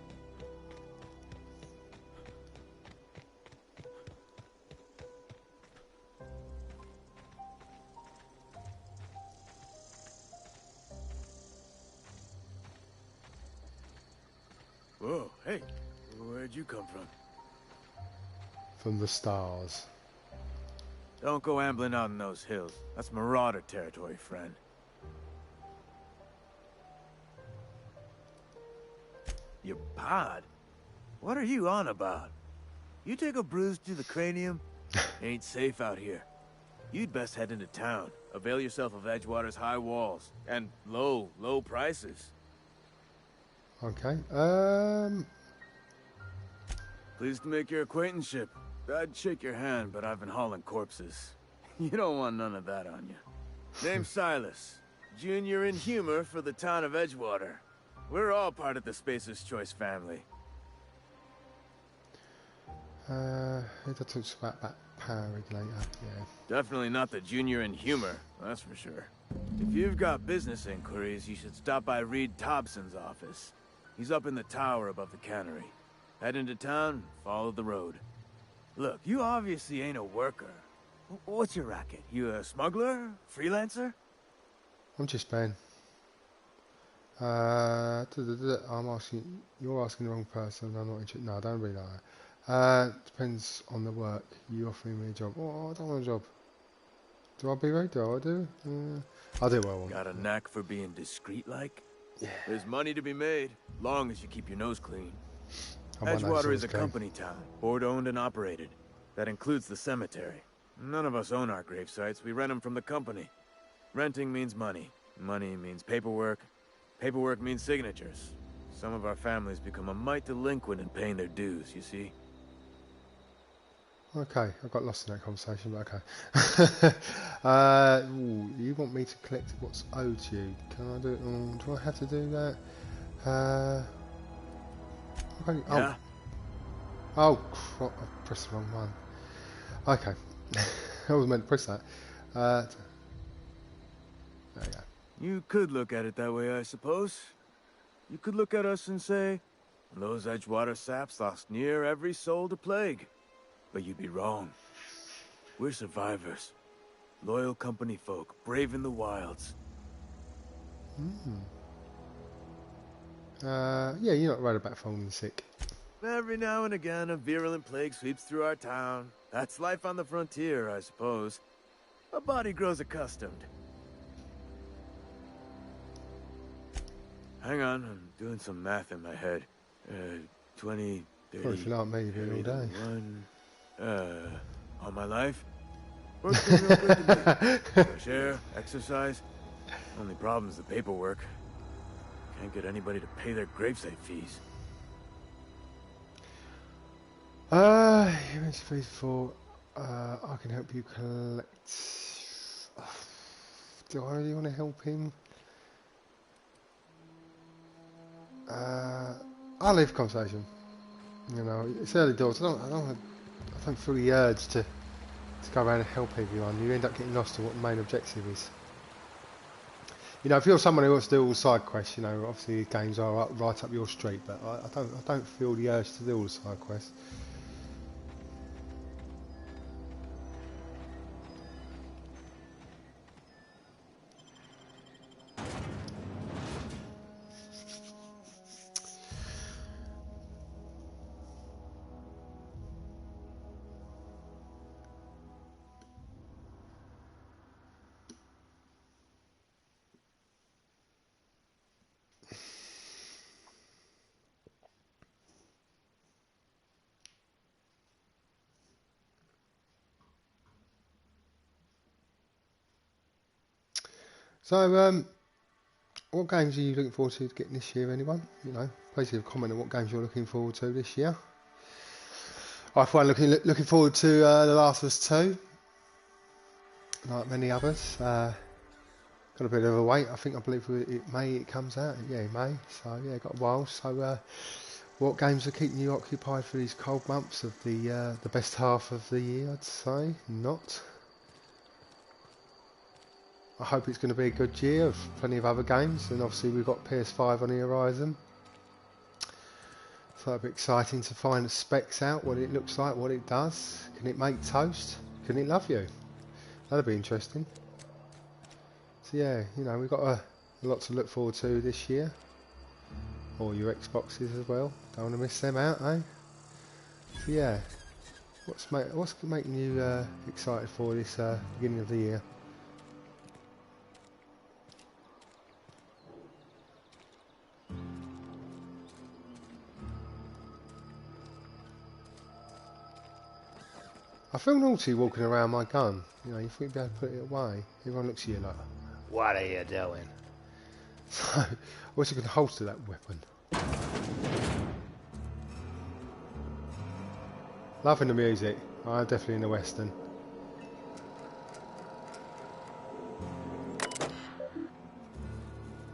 Whoa, hey, where'd you come from? From the stars. Don't go ambling out in those hills. That's marauder territory, friend. Your pod? What are you on about? You take a bruise to the cranium? Ain't safe out here. You'd best head into town. Avail yourself of Edgewater's high walls. And low prices. Okay, Pleased to make your acquaintanceship. I'd shake your hand, but I've been hauling corpses. You don't want none of that on you. Name's Silas. Junior in humor for the town of Edgewater. We're all part of the Spacer's Choice family. it talks about that power regulator, yeah. Definitely not the junior in humor, that's for sure. If you've got business inquiries, you should stop by Reed Thompson's office. He's up in the tower above the cannery. Head into town, follow the road. Look, you obviously ain't a worker. What's your racket? You a smuggler? Freelancer? I'm just Ben. I'm asking, you're asking the wrong person. I'm not interested. No, don't be like that. Depends on the work. You offering me a job? Oh, I don't want a job. Do I be right? Do I do? I'll do what I want. Got a knack for being discreet like? Yeah. There's money to be made, long as you keep your nose clean. My nose Edgewater is is a clean. company town, board owned and operated. That includes the cemetery. None of us own our grave sites, we rent them from the company. Renting means money. Money means paperwork. Paperwork means signatures. Some of our families become a mite delinquent in paying their dues, you see? Okay, I got lost in that conversation, but okay. You want me to collect what's owed to you? Can I do it? Do I have to do that? Okay. Yeah. Oh, crap, I pressed the wrong one. Okay. I was meant to press that. There you go. You could look at it that way, I suppose. You could look at us and say, those Edgewater saps lost near every soul to plague. But you'd be wrong. We're survivors. Loyal company folk, braving the wilds. Yeah, you're not right about falling sick. Every now and again, a virulent plague sweeps through our town. That's life on the frontier, I suppose. A body grows accustomed. Hang on, I'm doing some math in my head. 20, 30, Well, if you like me, you'd be here all day. 31, all my life? Work's been real good to me. Fresh air, exercise. Only problem's the paperwork. Can't get anybody to pay their gravesite fees. You mentioned fees for, I can help you collect. Do I really want to help him? I'll leave the conversation. You know, it's early doors. I don't feel the urge to go around and help everyone. You end up getting lost in what the main objective is. You know, if you're someone who wants to do all side quests, you know, obviously these games are right up your street. But I don't feel the urge to do all the side quests. So, what games are you looking forward to getting this year, anyone? You know, please leave a comment on what games you're looking forward to this year. I find looking forward to The Last of Us 2, like many others. Got a bit of a wait. I believe it comes out. Yeah, May. So yeah, got a while. So what games are keeping you occupied for these cold months of the best half of the year? I'd say not. I hope it's going to be a good year of plenty of other games, and obviously we've got PS5 on the horizon. So it'll be exciting to find the specs out, what it looks like, what it does. Can it make toast? Can it love you? That'll be interesting. So yeah, you know, we've got a lot to look forward to this year. Or your Xboxes as well. Don't want to miss them out, eh? So yeah, what's making you excited for this beginning of the year? I feel naughty walking around my gun. You know, you think you'd be able to put it away. Everyone looks at you like, what are you doing? So, what's you going to holster that weapon? Loving the music. I'm definitely in the Western.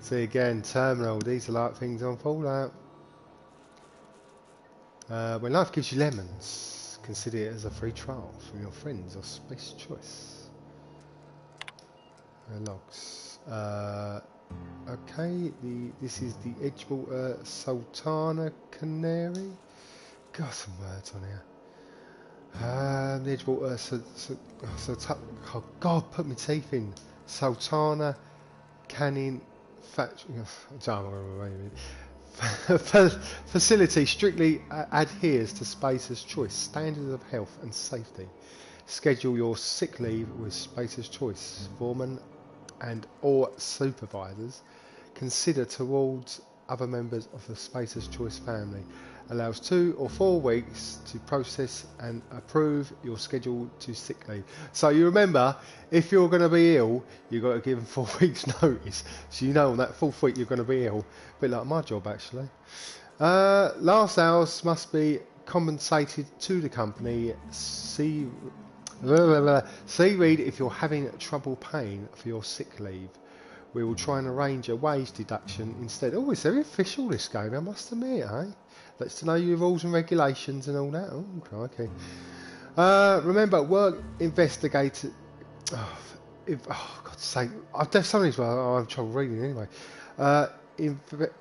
See again, Terminal. These are like things on Fallout. When life gives you lemons, consider it as a free trial from your friends or Space Choice. Logs. Okay, this is the Edgewater Sultana Canary. Got some words on here. The Edgewater oh God, put my teeth in. Sultana Canning Facility strictly adheres to Spacer's Choice standards of health and safety. Schedule your sick leave with Spacer's Choice. Foreman and or supervisors consider towards other members of the Spacer's Choice family. Allows 2 or 4 weeks to process and approve your schedule to sick leave. So you remember, if you're going to be ill, you've got to give them 4 weeks notice. So you know on that 4th week you're going to be ill. A bit like my job actually. Last hours must be compensated to the company. See read if you're having trouble paying for your sick leave. We will try and arrange a wage deduction instead. Oh, it's very official this game, I must admit, eh? Let's to know your rules and regulations and all that. Oh, crikey. Remember, work investigator. Oh, God's sake. There's some of these where I'm trouble reading anyway.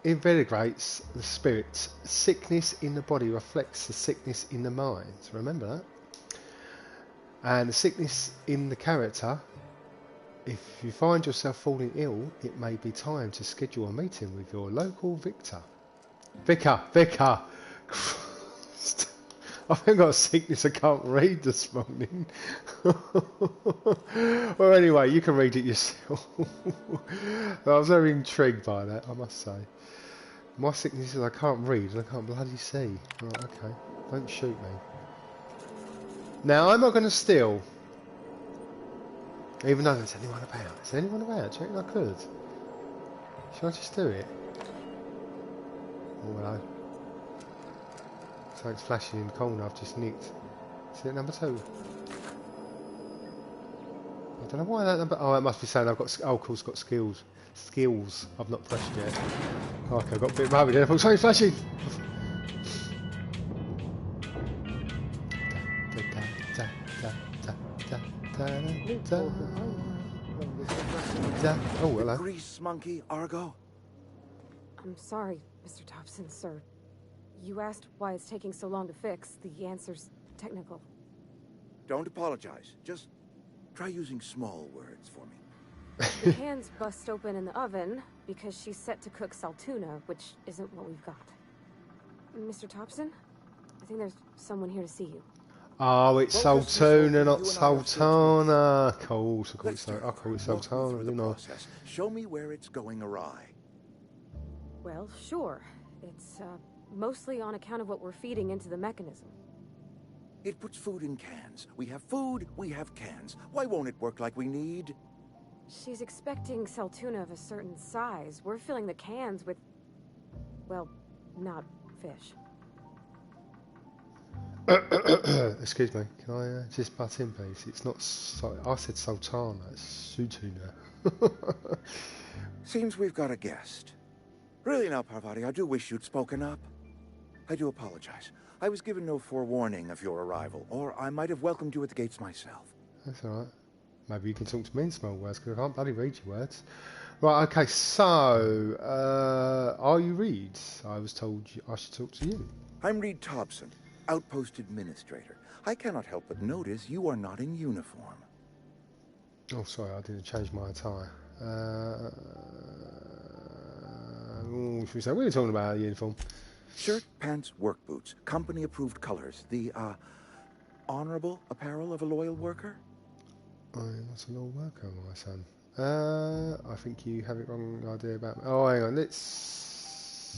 Invigorates the spirit. Sickness in the body reflects the sickness in the mind. Remember that. And the sickness in the character. If you find yourself falling ill, it may be time to schedule a meeting with your local vicar. Christ. I think I've got a sickness I can't read this morning. Well, anyway, you can read it yourself. I was very intrigued by that, I must say. My sickness is I can't read and I can't bloody see. Right, okay. Don't shoot me. Now, I'm not going to steal. Even though there's anyone about. Is there anyone about? Do you reckon I could? Should I just do it? Oh, hello. Something's flashing in the corner I've just nicked. Is it number 2? I don't know why that number... Oh, it must be saying I've got... Oh, of course, got skills. Skills I've not pressed yet. Okay, I got a bit worried there. I thought something's flashing! Oh, hello. Grease monkey, Argo? I'm sorry, Mr. Thompson, sir. You asked why it's taking so long to fix. The answer's technical. Don't apologize. Just try using small words for me. The cans bust open in the oven because she's set to cook saltuna, which isn't what we've got. Mr. Thompson, I think there's someone here to see you. Oh, it's Sultana, not Sultana. Of course, I call it Sultana, didn't I? Show me where it's going awry. Well, sure. It's mostly on account of what we're feeding into the mechanism. It puts food in cans. We have food, we have cans. Why won't it work like we need? She's expecting Saltuna of a certain size. We're filling the cans with, well, not fish. Excuse me, can I just butt in, please? It's not. I said Sultana, it's Sutuna. Seems we've got a guest. Really now, Parvati, I do wish you'd spoken up. I do apologize. I was given no forewarning of your arrival, or I might have welcomed you at the gates myself. That's alright. Maybe you can talk to me in small words, because I can't bloody read your words. Right, okay, so, are you Reed? I was told I should talk to you. I'm Reed Thompson, Outpost Administrator. I cannot help but notice you are not in uniform. Oh, sorry, I didn't change my attire. Should we say, what are you talking about, uniform? Shirt, pants, work boots, company-approved colors. The, honorable apparel of a loyal worker? I'm not a loyal worker, my son. I think you have it wrong idea about me. Oh, hang on, let's...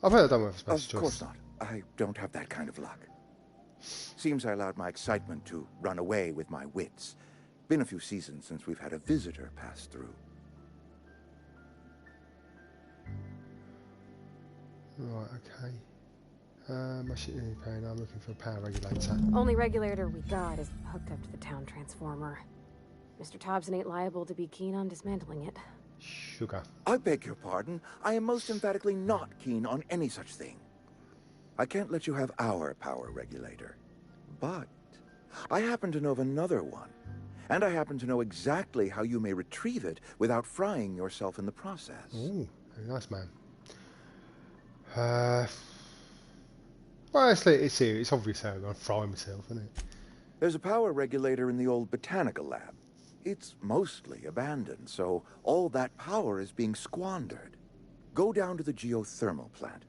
I've heard I don't have a special choice. Of course not. I don't have that kind of luck. Seems I allowed my excitement to run away with my wits. Been a few seasons since we've had a visitor pass through. Right, okay. My shit in pain. I'm looking for a power regulator. Only regulator we got is hooked up to the town transformer. Mr. Thompson ain't liable to be keen on dismantling it. Sugar. I beg your pardon. I am most emphatically not keen on any such thing. I can't let you have our power regulator. But I happen to know of another one. And I happen to know exactly how you may retrieve it without frying yourself in the process. Ooh, very nice, man. Well, it's obvious how I'm going to fry myself, isn't it? There's a power regulator in the old botanical lab. It's mostly abandoned, so all that power is being squandered. Go down to the geothermal plant.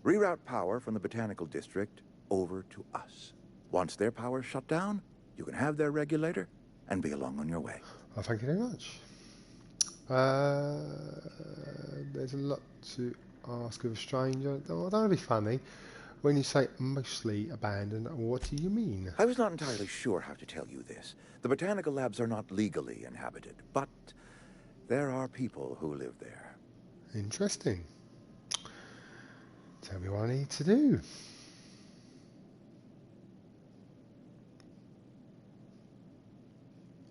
Reroute power from the botanical district over to us. Once their power's shut down, you can have their regulator and be along on your way. Well, thank you very much. There's a lot to ask of a stranger. I don't want to be funny. When you say mostly abandoned, what do you mean? I was not entirely sure how to tell you this. The botanical labs are not legally inhabited, but there are people who live there. Interesting. Tell me what I need to do.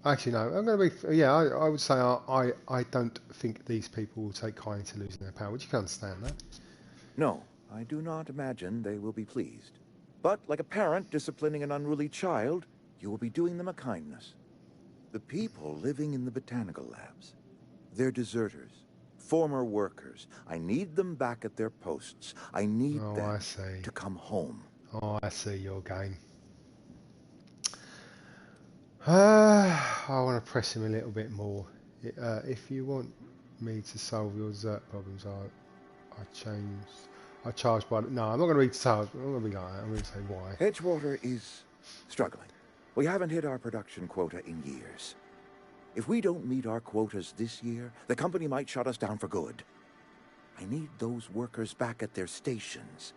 Actually, no. I'm going to be. Yeah, I would say I don't think these people will take kindly to losing their power. Would you can understand that? No, I do not imagine they will be pleased. But like a parent disciplining an unruly child, you will be doing them a kindness. The people living in the botanical labs, they're deserters, former workers. I need them back at their posts. I need them to come home. Oh, I see your game. I want to press him a little bit more. If you want me to solve your Zert problems, I charge by... No, I'm not going to be charged. I'm going to be like that. I'm going to say why. Edgewater is struggling. We haven't hit our production quota in years. If we don't meet our quotas this year, the company might shut us down for good. I need those workers back at their stations.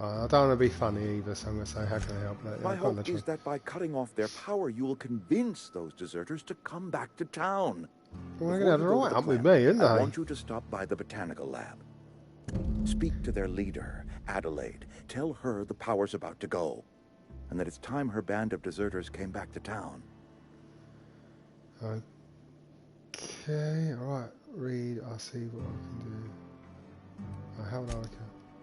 I don't want to be funny either, so I'm going to say, how can I help? My hope is that by cutting off their power, you will convince those deserters to come back to town. Well, they're going to have a right up with me, aren't they? I want you to stop by the botanical lab. Speak to their leader, Adelaide. Tell her the power's about to go, and that it's time her band of deserters came back to town. Okay, alright, Reed, I'll see what I can do. How would I look at?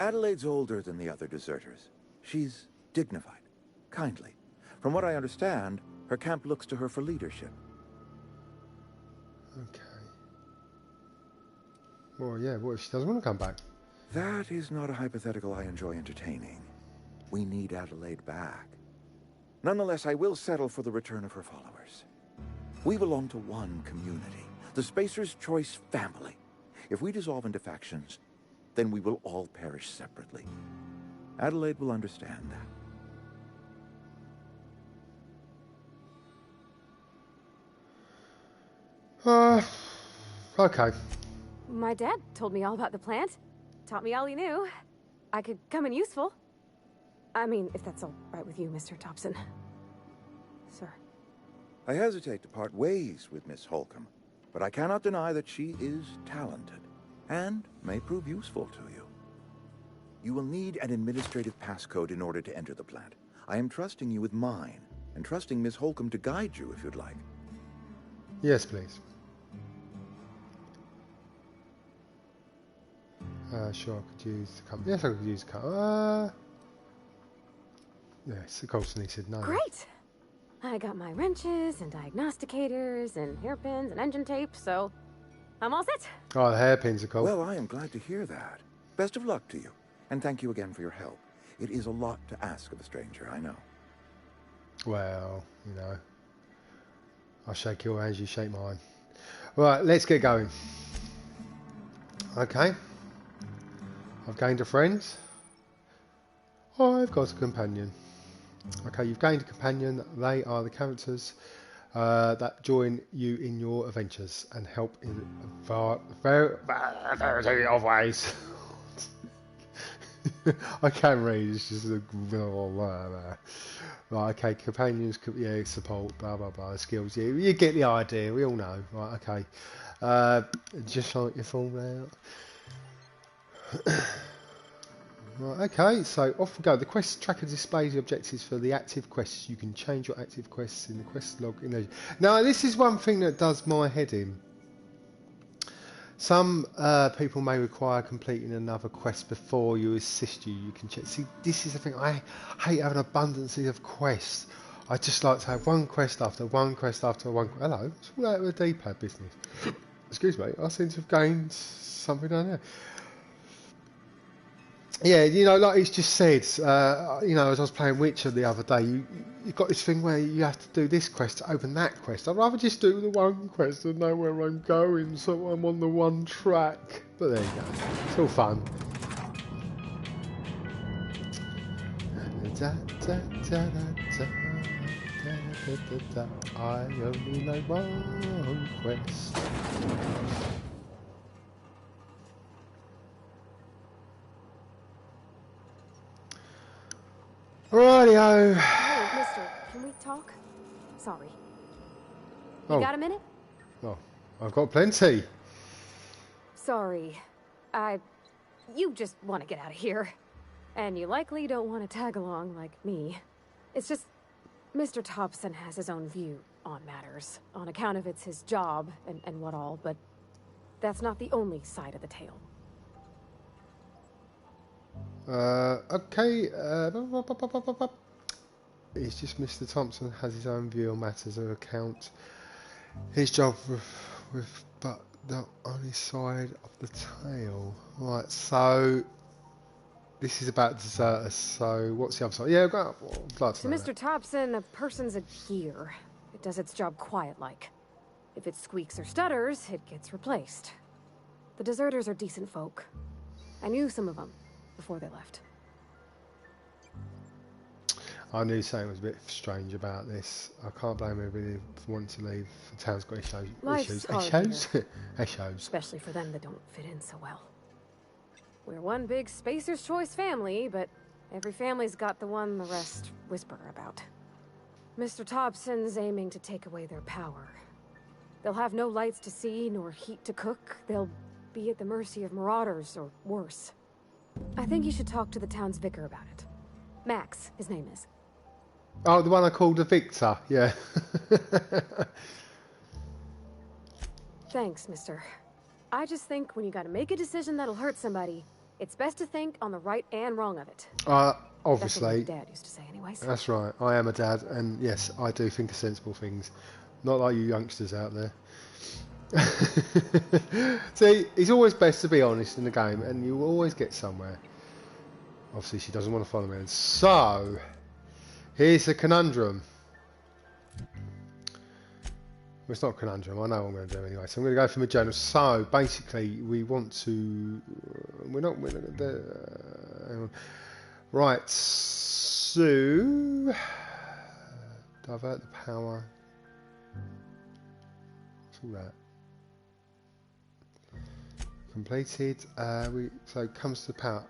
Adelaide's older than the other deserters. She's dignified, kindly. From what I understand, her camp looks to her for leadership. Okay. Well, yeah, what if she doesn't want to come back? That is not a hypothetical I enjoy entertaining. We need Adelaide back. Nonetheless, I will settle for the return of her followers. We belong to one community, the Spacer's Choice family. If we dissolve into factions, then we will all perish separately. Adelaide will understand that. Okay. My dad told me all about the plant. taught me all you knew. I could come in useful. I mean, if that's all right with you, Mr. Thompson. Sir. I hesitate to part ways with Miss Holcomb, but I cannot deny that she is talented and may prove useful to you. You will need an administrative passcode in order to enter the plant. I am trusting you with mine, and trusting Miss Holcomb to guide you if you'd like. Yes, please. Sure, I could use the company. Yes, I could use the company. Yes, of course, and he said no. Great! I got my wrenches and diagnosticators and hairpins and engine tape, so I'm all set. Oh, the hairpins are cool. Well, I am glad to hear that. Best of luck to you, and thank you again for your help. It is a lot to ask of a stranger, I know. Well, you know, I'll shake your hands, you shake mine. Right, let's get going. Okay. I've gained a friend. I've got a companion. Okay, you've gained a companion. They are the characters that join you in your adventures and help in a variety of ways. I can't read, it's just a right, okay, companions, yeah, support, blah blah blah, skills, yeah, you get the idea, we all know, right, okay, just like you fall out. Right, okay, so off we go. The quest tracker displays the objectives for the active quests. You can change your active quests in the quest log. Now, this is one thing that does my head in. Some people may require completing another quest before you assist you. You can check. See, this is the thing. I hate having abundance of quests. I just like to have one quest after one quest after one. Hello, it's all out of the D-pad business. Excuse me, I seem to have gained something down there. Yeah, you know, like he's just said, you know, as I was playing Witcher the other day, you've got this thing where you have to do this quest to open that quest. I'd rather just do the one quest and know where I'm going, so I'm on the one track. But there you go, it's all fun. I only know one quest. Rightio. Hey, mister, can we talk? Sorry. You got a minute? Oh, I've got plenty. Sorry. You just want to get out of here. And you likely don't want to tag along like me. It's just, Mr. Thompson has his own view on matters, on account of it's his job and what all, but that's not the only side of the tale. Okay, it's just Mr. Thompson has his own view on matters of account. His job with but the only side of the tale. Right, so this is about deserters, so what's the other side? Yeah, I'd like to To know Mr. that. Thompson, a person's a gear. It does its job quiet-like. If it squeaks or stutters, it gets replaced. The deserters are decent folk. I knew some of them before they left. I knew something was a bit strange about this. I can't blame everybody for wanting to leave. The town's got issues. Issues. Especially for them that don't fit in so well. We're one big Spacer's Choice family, but every family's got the one the rest whisper about. Mr. Thompson's aiming to take away their power. They'll have no lights to see, nor heat to cook. They'll be at the mercy of marauders, or worse. I think you should talk to the town's vicar about it. Max, his name is. Oh, the one I called the Victor, yeah. Thanks, mister. I just think when you gotta make a decision that'll hurt somebody, it's best to think on the right and wrong of it. Obviously. That's what my dad used to say anyways. That's right. I am a dad, and yes, I do think of sensible things. Not like you youngsters out there. See, it's always best to be honest in the game, and you will always get somewhere. Obviously, she doesn't want to follow me. So, here's the conundrum. Well, it's not a conundrum. I know what I'm going to do anyway. So I'm going to go for my journal. So basically, we want to. We're not. Right. So divert the power. What's all that? Completed. So it comes to power.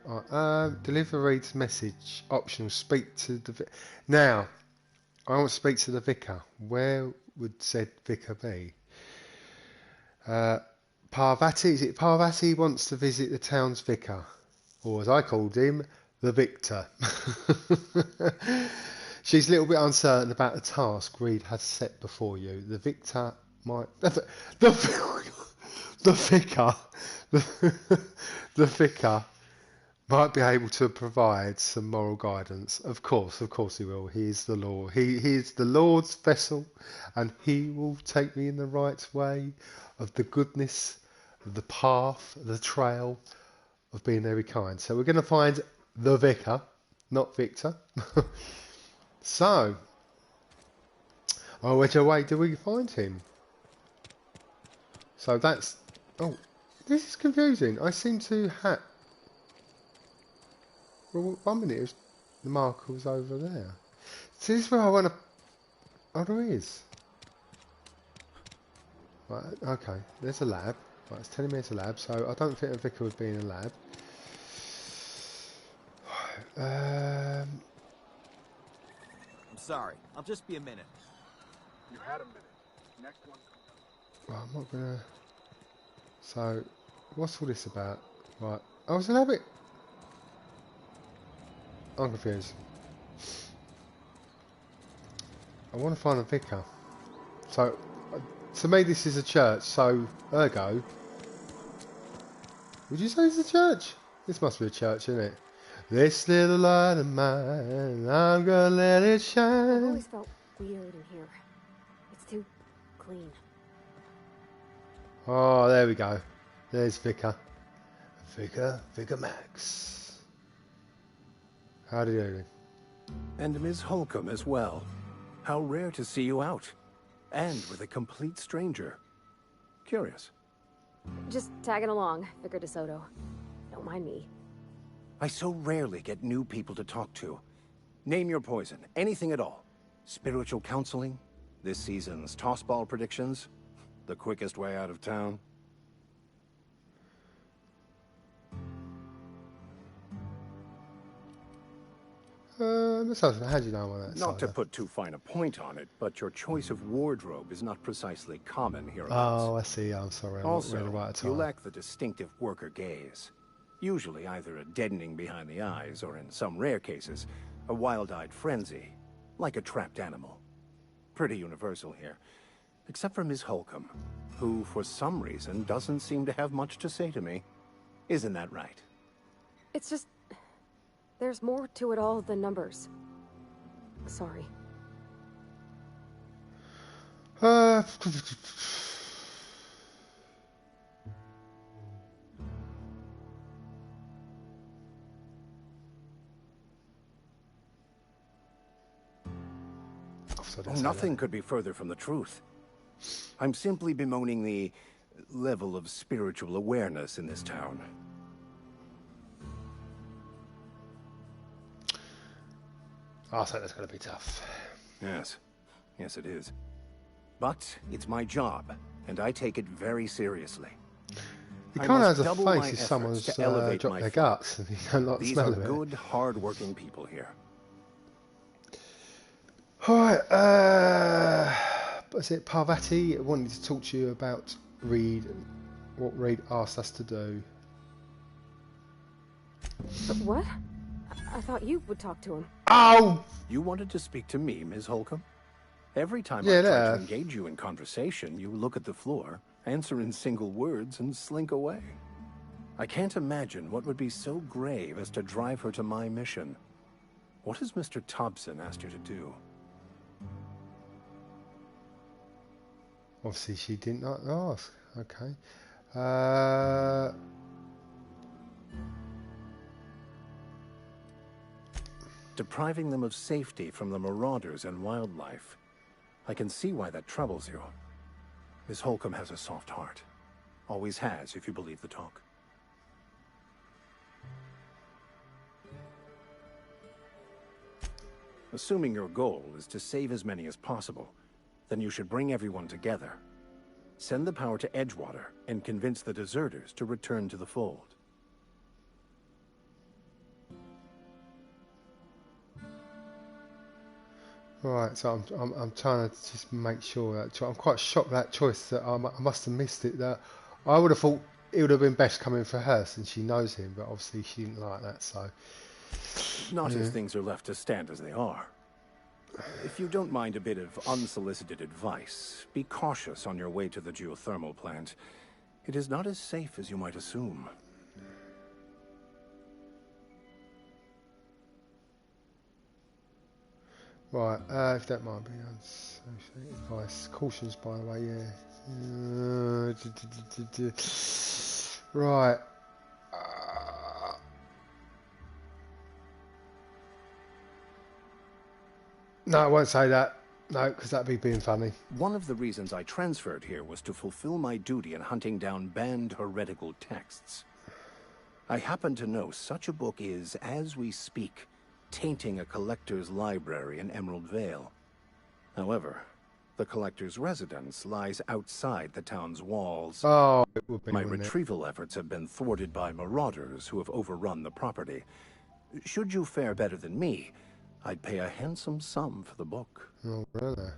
Deliver reads message. Optional. Speak to the. Now, I want to speak to the vicar. Where would said vicar be? Parvati. Is it Parvati wants to visit the town's vicar, or as I called him, the Victor. She's a little bit uncertain about the task Reed has set before you. The Victor might. The vicar. The vicar might be able to provide some moral guidance. Of course he will. He is the Lord. He is the Lord's vessel, and he will take me in the right way of the goodness, of the path, the trail of being very kind. So we're going to find the vicar, not Victor. So, which way do we find him? So that's... Oh, this is confusing. I seem to have... Well, 1 minute, was, the marker was over there. So this is where I want to... Oh, there is. Right, okay, there's a lab. Right, it's telling me it's a lab, so I don't think a vicar would be in a lab. I'm sorry, I'll just be a minute. You had a minute. Next one. Well, I'm not gonna... So, what's all this about? Right, oh, it's a rabbit. I'm confused. I want to find a vicar. So, to me this is a church, so, ergo... Would you say it's a church? This must be a church, isn't it? This little light of mine, I'm gonna let it shine. I've always felt weird in here. It's too clean. Oh, there we go. There's Vicar. Vicar Max. How do you do? And Ms. Holcomb as well. How rare to see you out. And with a complete stranger. Curious. Just tagging along, Vicar DeSoto. Don't mind me. I so rarely get new people to talk to. Name your poison, anything at all. Spiritual counseling, this season's tossball predictions, the quickest way out of town. How do you know on that? Not to put too fine a point on it, but your choice of wardrobe is not precisely common here. Oh, I see. I'm sorry. I'm also, not really right at all. You lack the distinctive worker gaze. Usually either a deadening behind the eyes, or in some rare cases, a wild-eyed frenzy, like a trapped animal. Pretty universal here. Except for Ms. Holcomb, who, for some reason, doesn't seem to have much to say to me. Isn't that right? It's just... there's more to it all than numbers. Sorry. Nothing could be further from the truth. I'm simply bemoaning the level of spiritual awareness in this town. I think that's going to be tough. Yes. Yes, it is. But it's my job, and I take it very seriously. You kind of has a face if someone's dropped their guts and you don't like the smell of it. These are good, hard-working people here. Alright, is it Parvati? I wanted to talk to you about Reed, what Reed asked us to do. What? I thought you would talk to him. Oh! You wanted to speak to me, Ms. Holcomb? Every time I try to engage you in conversation, you look at the floor, answer in single words, and slink away. I can't imagine what would be so grave as to drive her to my mission. What has Mr. Thompson asked you to do? Obviously, she did not ask. Okay. Depriving them of safety from the marauders and wildlife. I can see why that troubles you. Miss Holcomb has a soft heart. Always has, if you believe the talk. Assuming your goal is to save as many as possible, then you should bring everyone together. Send the power to Edgewater and convince the deserters to return to the fold. Right, so I'm trying to just make sure that I'm quite shocked at that choice that I must have missed it. That I would have thought it would have been best coming for her since she knows him, but obviously she didn't like that. So Not if things are left to stand as they are. If you don't mind a bit of unsolicited advice, be cautious on your way to the geothermal plant. It is not as safe as you might assume. right, if that might be unsocial advice, cautions by the way, yeah. Right. No, I won't say that. No, because that'd be being funny. One of the reasons I transferred here was to fulfill my duty in hunting down banned heretical texts. I happen to know such a book is, as we speak, tainting a collector's library in Emerald Vale. However, the collector's residence lies outside the town's walls. Oh, it would be, my retrieval efforts have been thwarted by marauders who have overrun the property. Should you fare better than me, I'd pay a handsome sum for the book. Oh, really?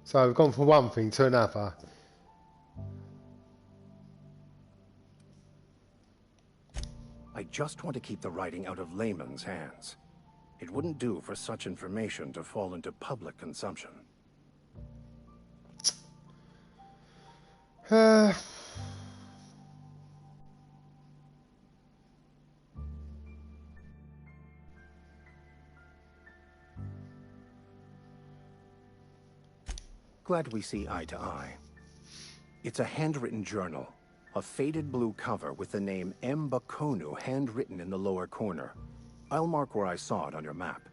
So we've gone from one thing to another. I just want to keep the writing out of layman's hands. It wouldn't do for such information to fall into public consumption. Glad we see eye to eye. It's a handwritten journal. A faded blue cover with the name M. Bakonu handwritten in the lower corner. I'll mark where I saw it on your map.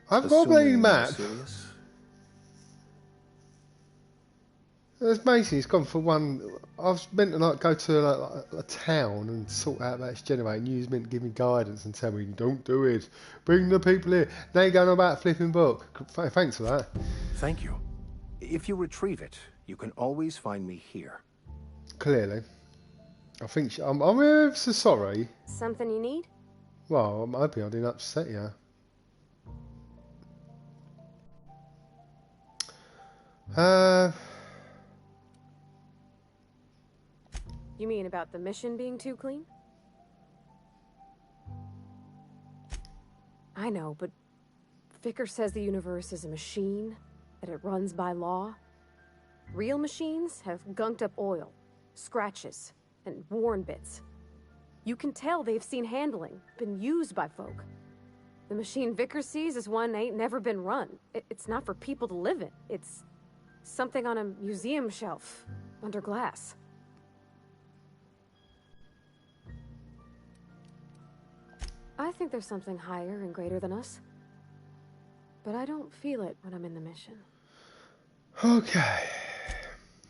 I've got a bloody map. Serious? It's amazing. It's gone for one. I was meant to like go to a town and sort out that it's generating. You was meant to give me guidance and tell me, don't do it. Bring the people here. Now you're going about a flipping book. Thanks for that. Thank you. If you retrieve it, you can always find me here. Clearly. I think I'm ever so sorry. Something you need? Well, I'm hoping I didn't upset you. You mean about the mission being too clean? I know, but Vicker says the universe is a machine, that it runs by law. Real machines have gunked up oil, scratches, and worn bits. You can tell they've seen handling, been used by folk. The machine Vicker sees is one ain't never been run. It's not for people to live in. It's something on a museum shelf, under glass. I think there's something higher and greater than us. But I don't feel it when I'm in the mission. Okay.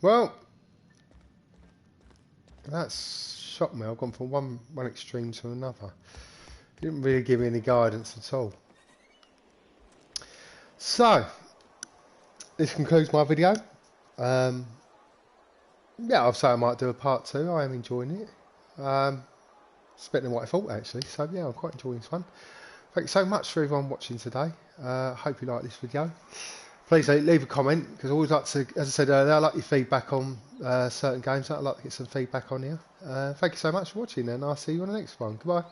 Well, that's shocked me. I've gone from one extreme to another. Didn't really give me any guidance at all. So, this concludes my video. Yeah, I'll say I might do a part 2. I am enjoying it. It's better than what I thought, actually. So, yeah, I'm quite enjoying this one. Thank you so much for everyone watching today. Hope you like this video. Please leave a comment, because I always like to, as I said earlier, I like your feedback on certain games. I'd like to get some feedback on here. Thank you so much for watching, and I'll see you on the next one. Goodbye.